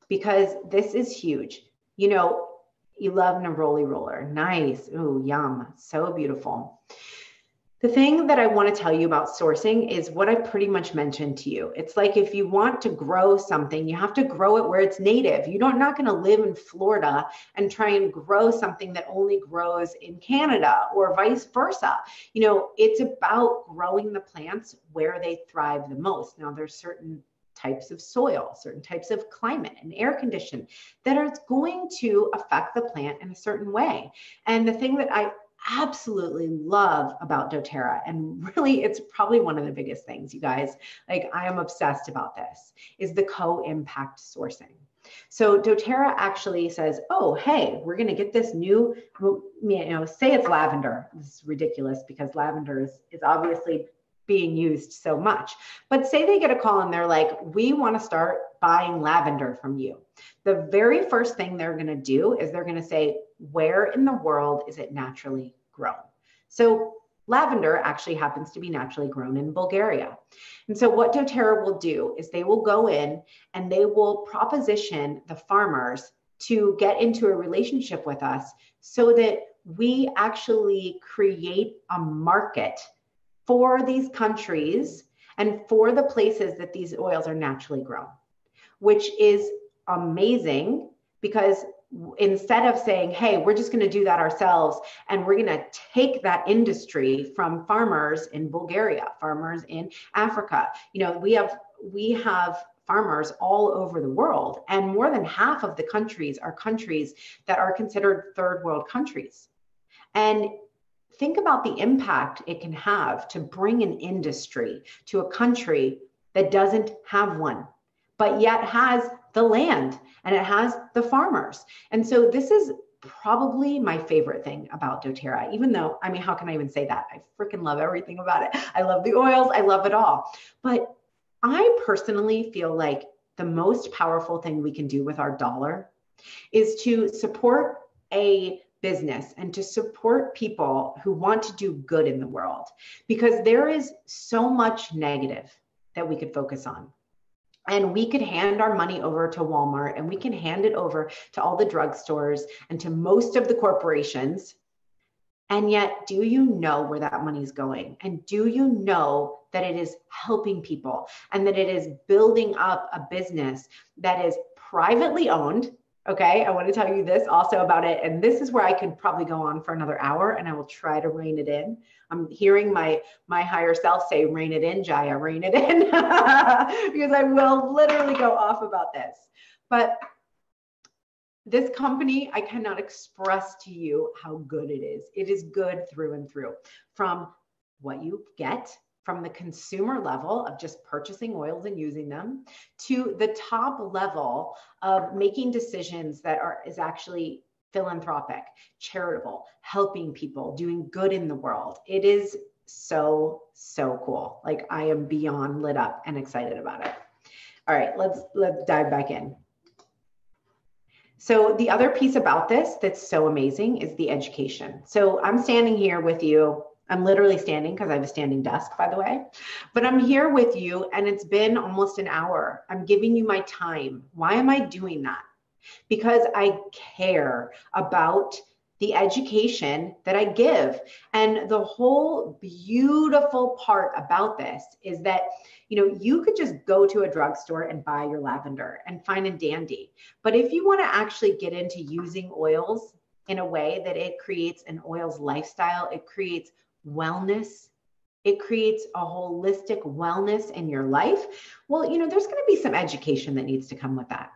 because this is huge. You love Neroli roller. Nice. Ooh, yum. So beautiful. The thing that I want to tell you about sourcing is what I pretty much mentioned to you. It's like, if you want to grow something, you have to grow it where it's native. You're not going to live in Florida and try and grow something that only grows in Canada or vice versa. It's about growing the plants where they thrive the most. Now, there's certain types of soil, certain types of climate and air condition that are going to affect the plant in a certain way. And the thing that I absolutely love about doTERRA, and really it's probably one of the biggest things, you guys, like I am obsessed about this, is the co-impact sourcing. So doTERRA actually says, oh, hey, we're going to get this new, say it's lavender. This is ridiculous because lavender is obviously being used so much. But say they get a call and they're like, we want to start buying lavender from you. The very first thing they're going to do is they're going to say, where in the world is it naturally grown? So lavender actually happens to be naturally grown in Bulgaria. And so what doTERRA will do is they will go in and they will proposition the farmers to get into a relationship with us so that we actually create a market for these countries and for the places that these oils are naturally grown, which is amazing, because instead of saying, hey, we're just going to do that ourselves and we're going to take that industry from farmers in Bulgaria, farmers in Africa, we have farmers all over the world, and more than half of the countries are countries that are considered third world countries. And think about the impact it can have to bring an industry to a country that doesn't have one, but yet has the land and it has the farmers. And so this is probably my favorite thing about doTERRA, even though, how can I even say that? I freaking love everything about it. I love the oils. I love it all. But I personally feel like the most powerful thing we can do with our dollar is to support a business and to support people who want to do good in the world, because there is so much negative that we could focus on. And we could hand our money over to Walmart, and we can hand it over to all the drugstores and to most of the corporations. And yet, do you know where that money is going? And do you know that it is helping people and that it is building up a business that is privately owned? Okay, I want to tell you this also about it. And this is where I could probably go on for another hour, and I will try to rein it in. I'm hearing my higher self say, rein it in, Jaya, rein it in, because I will literally go off about this. But this company, I cannot express to you how good it is. It is good through and through, from what you get from the consumer level of just purchasing oils and using them, to the top level of making decisions that is actually philanthropic, charitable, helping people, doing good in the world. It is so, so cool. Like, I am beyond lit up and excited about it. All right, let's dive back in. So the other piece about this that's so amazing is the education. So I'm standing here with you. I'm literally standing because I have a standing desk, by the way, but I'm here with you and it's been almost an hour. I'm giving you my time. Why am I doing that? Because I care about the education that I give. And the whole beautiful part about this is that, you could just go to a drugstore and buy your lavender and fine and dandy. But if you want to actually get into using oils in a way that it creates an oils lifestyle, it creates wellness, it creates a holistic wellness in your life, well, there's going to be some education that needs to come with that.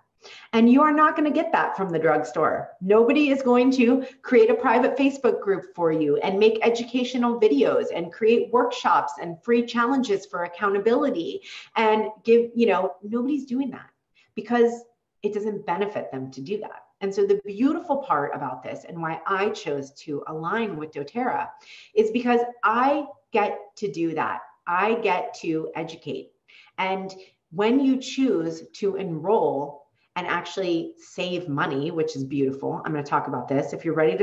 And you are not going to get that from the drugstore. Nobody is going to create a private Facebook group for you and make educational videos and create workshops and free challenges for accountability and give, nobody's doing that because it doesn't benefit them to do that. And so the beautiful part about this, and why I chose to align with doTERRA, is because I get to do that. I get to educate. And when you choose to enroll and actually save money, which is beautiful, I'm going to talk about this. If you're ready to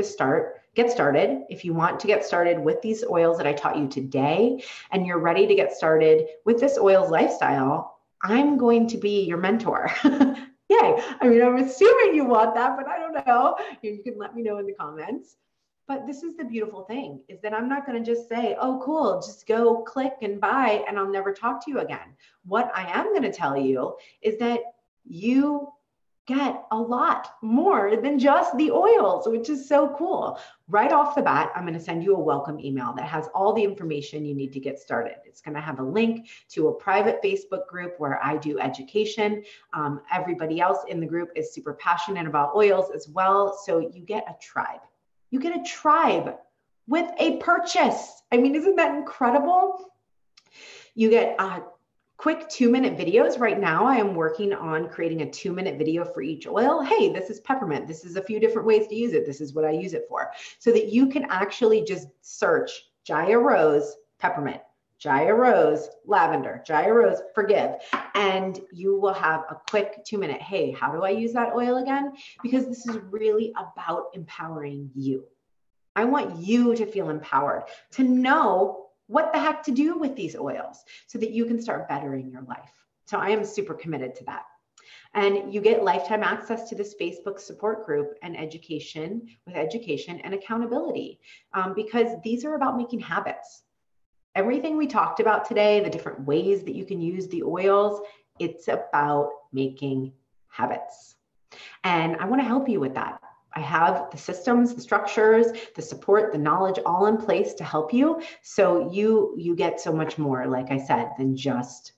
get started. If you want to get started with these oils that I taught you today, and you're ready to get started with this oils lifestyle, I'm going to be your mentor. Yay. I mean, I'm assuming you want that, but I don't know. You can let me know in the comments. But this is the beautiful thing, is that I'm not going to just say, oh, cool, just go click and buy, and I'll never talk to you again. What I am going to tell you is that you get a lot more than just the oils, which is so cool. Right off the bat, I'm going to send you a welcome email that has all the information you need to get started. It's going to have a link to a private Facebook group where I do education. Everybody else in the group is super passionate about oils as well. So you get a tribe. You get a tribe with a purchase. I mean, isn't that incredible? You get quick 2-minute videos. Right now, I am working on creating a 2-minute video for each oil. Hey, this is peppermint. This is a few different ways to use it. This is what I use it for. So that you can actually just search Jaya Rose peppermint, Jaya Rose lavender, Jaya Rose forgive, and you will have a quick 2-minute, hey, how do I use that oil again? Because this is really about empowering you. I want you to feel empowered, to know what the heck to do with these oils so that you can start bettering your life. So I am super committed to that. And you get lifetime access to this Facebook support group and education and accountability, because these are about making habits. Everything we talked about today, the different ways that you can use the oils, it's about making habits. And I want to help you with that. I have the systems, the structures, the support, the knowledge all in place to help you. So you get so much more, like I said, than just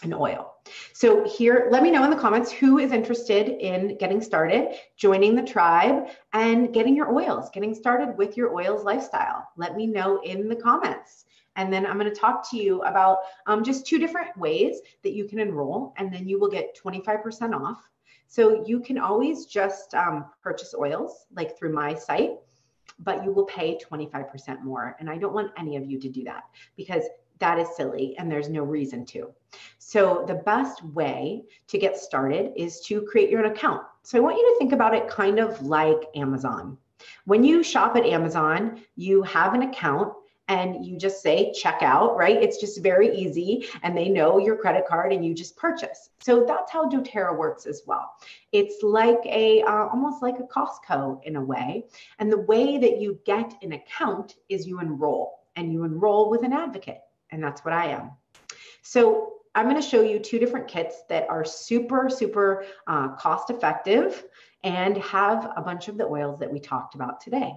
an oil. So here, let me know in the comments who is interested in getting started, joining the tribe, and getting your oils, getting started with your oils lifestyle. Let me know in the comments. And then I'm going to talk to you about just 2 different ways that you can enroll, and then you will get 25% off. So you can always just purchase oils like through my site, but you will pay 25% more. And I don't want any of you to do that because that is silly and there's no reason to. So the best way to get started is to create your own account. So I want you to think about it kind of like Amazon. When you shop at Amazon, you have an account and you just say checkout, right? It's just very easy and they know your credit card and you just purchase. So that's how doTERRA works as well. It's like almost like a Costco in a way. And the way that you get an account is you enroll, and you enroll with an advocate. And that's what I am. So I'm going to show you 2 different kits that are super, super cost effective and have a bunch of the oils that we talked about today.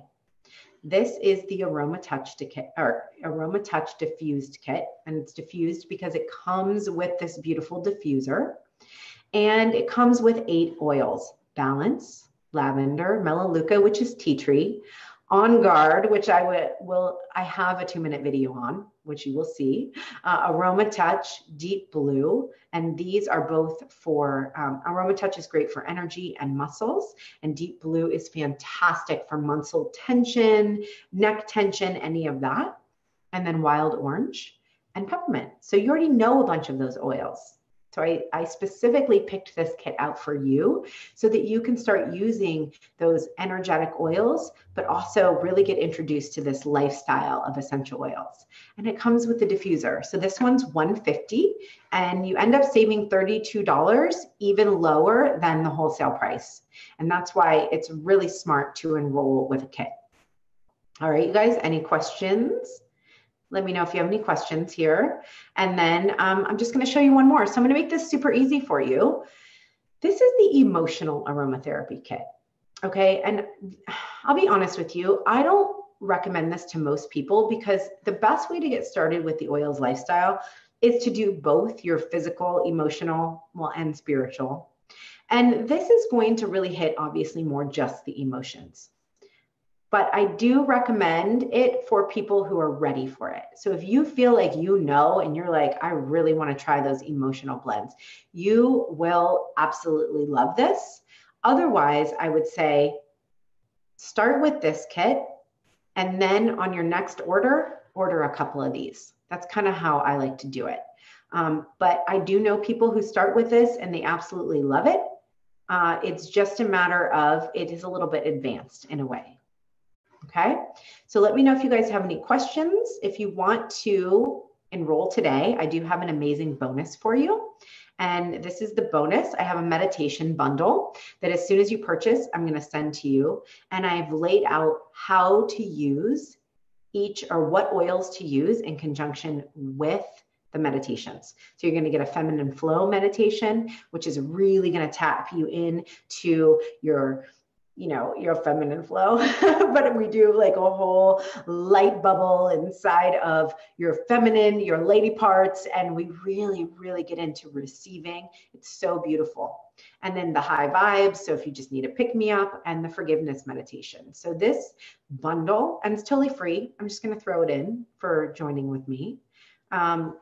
This is the Aroma Touch kit, or Aroma Touch Diffused kit, and it's diffused because it comes with this beautiful diffuser, and it comes with 8 oils: Balance, Lavender, Melaleuca, which is tea tree, On Guard, which I have a 2-minute video on, which you will see, Aroma Touch, Deep Blue, and these are both for, Aroma Touch is great for energy and muscles, and Deep Blue is fantastic for muscle tension, neck tension, any of that, and then Wild Orange and Peppermint. So you already know a bunch of those oils. So I specifically picked this kit out for you so that you can start using those energetic oils, but also really get introduced to this lifestyle of essential oils. And it comes with the diffuser. So this one's $150, and you end up saving $32, even lower than the wholesale price. And that's why it's really smart to enroll with a kit. All right, you guys, any questions? Let me know if you have any questions here. And then I'm just going to show you one more. So I'm going to make this super easy for you. This is the Emotional Aromatherapy Kit. Okay. And I'll be honest with you, I don't recommend this to most people because the best way to get started with the oils lifestyle is to do both your physical, emotional, and spiritual. And this is going to really hit obviously more just the emotions. But I do recommend it for people who are ready for it. So if you feel like you know, and you're like, I really want to try those emotional blends, you will absolutely love this. Otherwise, I would say start with this kit, and then on your next order a couple of these. That's kind of how I like to do it. But I do know people who start with this and they absolutely love it. It's just a matter of, it is a little bit advanced in a way. Okay, so let me know if you guys have any questions. If you want to enroll today, I do have an amazing bonus for you. And this is the bonus. I have a meditation bundle that as soon as you purchase, I'm going to send to you. And I've laid out how to use each, or what oils to use in conjunction with the meditations. So you're going to get a feminine flow meditation, which is really going to tap you into your feminine flow, but we do like a whole light bubble inside of your feminine, your lady parts. And we really, really get into receiving. It's so beautiful. And then the high vibes. So if you just need a pick me up, and the forgiveness meditation. So this bundle, and it's totally free. I'm just going to throw it in for joining with me.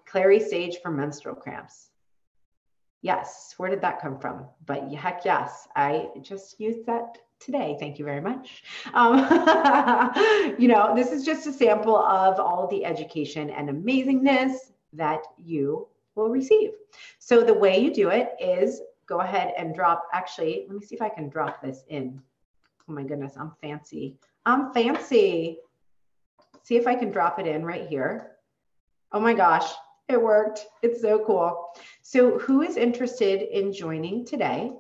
Clary Sage for menstrual cramps. Yes. Where did that come from? But heck yes, I just used that today. Thank you very much. This is just a sample of all the education and amazingness that you will receive. So the way you do it is go ahead and drop, actually, let me see if I can drop this in. Oh my goodness, I'm fancy. I'm fancy. See if I can drop it in right here. Oh my gosh, it worked. It's so cool. So who is interested in joining today?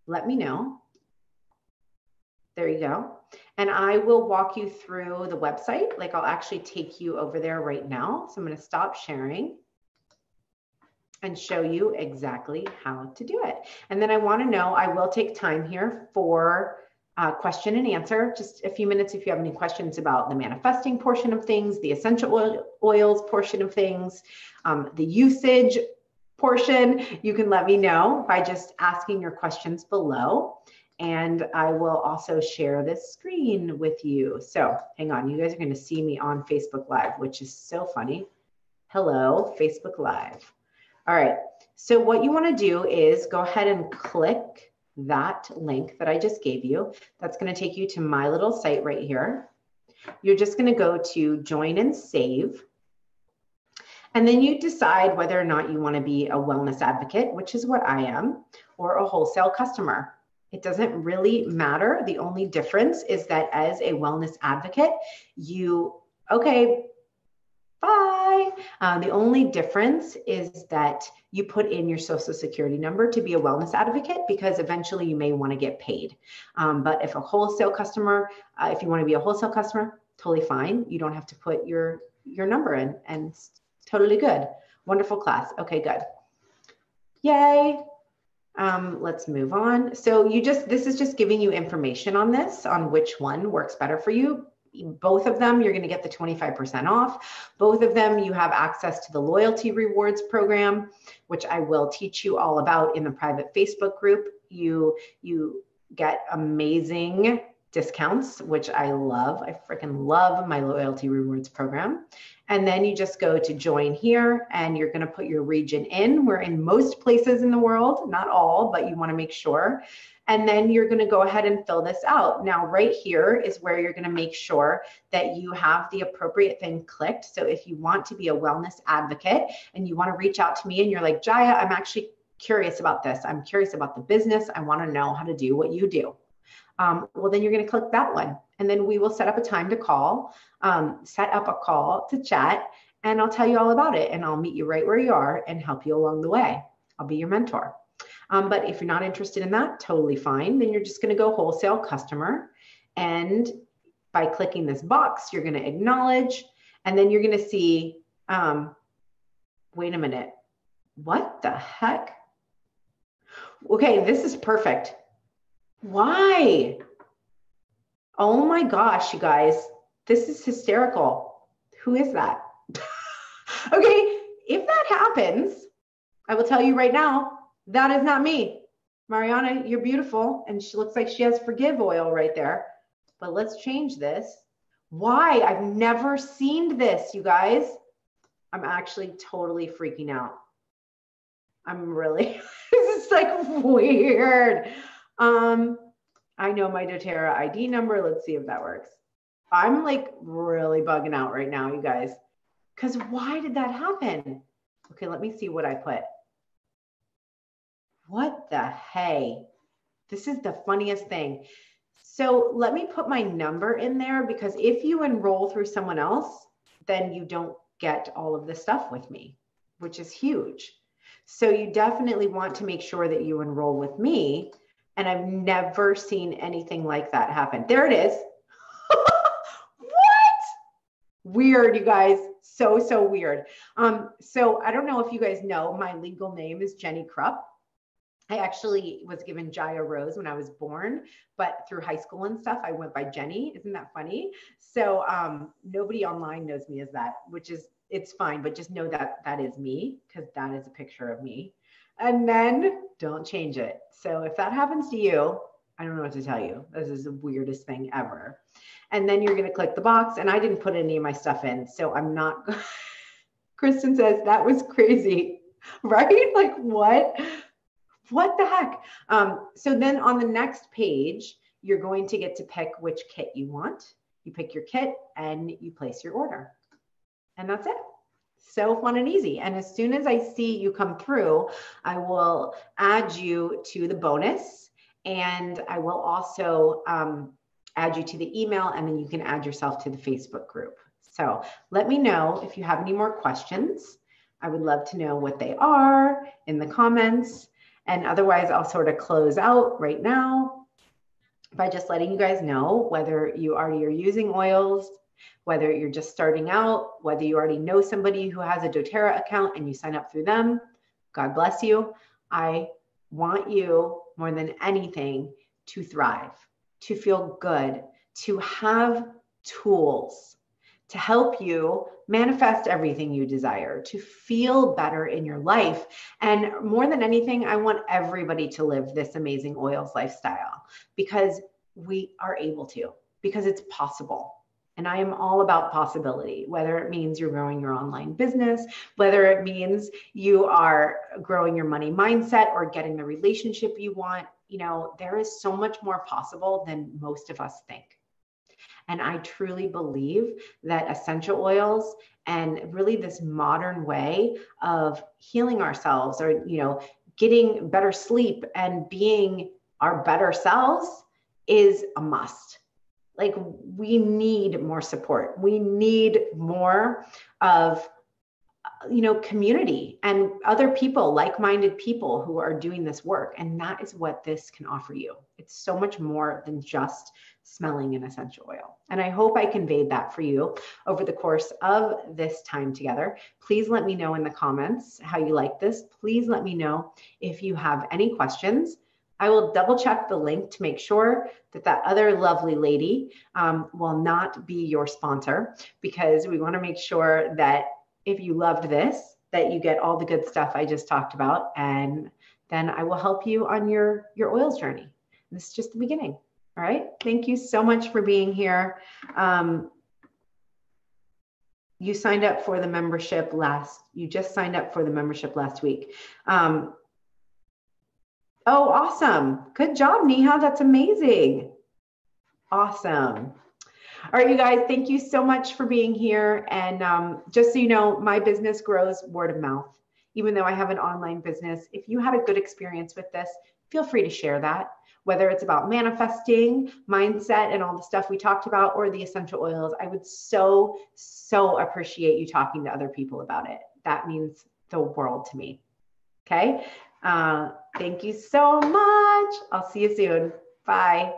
Let me know. There you go. And I will walk you through the website. Like I'll actually take you over there right now. So I'm going to stop sharing and show you exactly how to do it. And then I want to know, I will take time here for question and answer, just a few minutes if you have any questions about the manifesting portion of things, the essential oils portion of things, the usage portion. You can let me know by just asking your questions below. And I will also share this screen with you. So hang on, you guys are going to see me on Facebook Live, which is so funny. Hello, Facebook Live. All right. So what you want to do is go ahead and click that link that I just gave you. That's going to take you to my little site right here. You're just going to go to join and save. And then you decide whether or not you want to be a wellness advocate, which is what I am, or a wholesale customer. It doesn't really matter. The only difference is that as a wellness advocate, okay, bye. The only difference is that you put in your social security number to be a wellness advocate, because eventually you may want to get paid. But if a wholesale customer, if you want to be a wholesale customer, totally fine. You don't have to put your number in, and it's totally good. Wonderful class. Okay, good. Yay. Let's move on. So this is just giving you information on this, on which one works better for you. Both of them, you're going to get the 25% off. Both of them, you have access to the loyalty rewards program, which I will teach you all about in the private Facebook group. You get amazing discounts, which I love. I freaking love my loyalty rewards program. And then you just go to join here, and you're going to put your region in. We're in most places in the world, not all, but you want to make sure. And then you're going to go ahead and fill this out. Now, right here is where you're going to make sure that you have the appropriate thing clicked. So if you want to be a wellness advocate and you want to reach out to me and you're like, Jaya, I'm actually curious about this. I'm curious about the business. I want to know how to do what you do. Well, then you're going to click that one. And then we will set up a time to call, set up a call to chat, and I'll tell you all about it. And I'll meet you right where you are and help you along the way. I'll be your mentor. But if you're not interested in that, totally fine. Then you're just going to go wholesale customer. And by clicking this box, you're going to acknowledge. And then you're going to see, wait a minute. What the heck? Okay, this is perfect. Why? Oh my gosh, you guys, this is hysterical. Who is that? Okay, if that happens, I will tell you right now, that is not me. Mariana, you're beautiful. And she looks like she has forgive oil right there. But let's change this. Why? I've never seen this, you guys. I'm actually totally freaking out. I'm really, this is like weird. I know my doTERRA ID number. Let's see if that works. I'm like really bugging out right now, you guys. Because why did that happen? Okay, let me see what I put. What the hey? This is the funniest thing. So let me put my number in there, because if you enroll through someone else, then you don't get all of this stuff with me, which is huge. So you definitely want to make sure that you enroll with me. And I've never seen anything like that happen. There it is. What? Weird, you guys. So weird. So I don't know if you guys know, my legal name is Jenny Krupp. I actually was given Jaya Rose when I was born, but through high school and stuff, I went by Jenny. Isn't that funny? So nobody online knows me as that, which is, it's fine, but just know that that is me, because that is a picture of me. And then don't change it. So if that happens to you, I don't know what to tell you. This is the weirdest thing ever. And then you're going to click the box, and I didn't put any of my stuff in, so I'm not. Kristen says that was crazy, right? Like what? What the heck? So then on the next page, you're going to get to pick which kit you want. You pick your kit and you place your order. And that's it. So fun and easy. And as soon as I see you come through, I will add you to the bonus, and I will also add you to the email, and then you can add yourself to the Facebook group. So let me know if you have any more questions. I would love to know what they are in the comments. And otherwise, I'll sort of close out right now by just letting you guys know whether you already are using oils, whether you're just starting out, whether you already know somebody who has a doTERRA account and you sign up through them. God bless you. I want you more than anything to thrive, to feel good, to have tools to help you manifest everything you desire, to feel better in your life. And more than anything, I want everybody to live this amazing oils lifestyle, because we are able to, because it's possible. And I am all about possibility, whether it means you're growing your online business, whether it means you are growing your money mindset or getting the relationship you want. You know, there is so much more possible than most of us think. And I truly believe that essential oils and really this modern way of healing ourselves, or, you know, getting better sleep and being our better selves is a must. Like, we need more support. We need more of, community and other people, like-minded people who are doing this work. And that is what this can offer you. It's so much more than just smelling an essential oil. And I hope I conveyed that for you over the course of this time together. Please let me know in the comments how you like this. Please let me know if you have any questions. I will double check the link to make sure that that other lovely lady will not be your sponsor, because we want to make sure that if you loved this, that you get all the good stuff I just talked about, and then I will help you on your oils journey. This is just the beginning. All right. Thank you so much for being here. You signed up for the membership you just signed up for the membership last week. Oh, awesome. Good job, Neha. That's amazing. Awesome. All right, you guys, thank you so much for being here. And just so you know, my business grows word of mouth. Even though I have an online business, if you had a good experience with this, feel free to share that, whether it's about manifesting, mindset, and all the stuff we talked about, or the essential oils. I would so appreciate you talking to other people about it. That means the world to me. Okay. Thank you so much. I'll see you soon. Bye.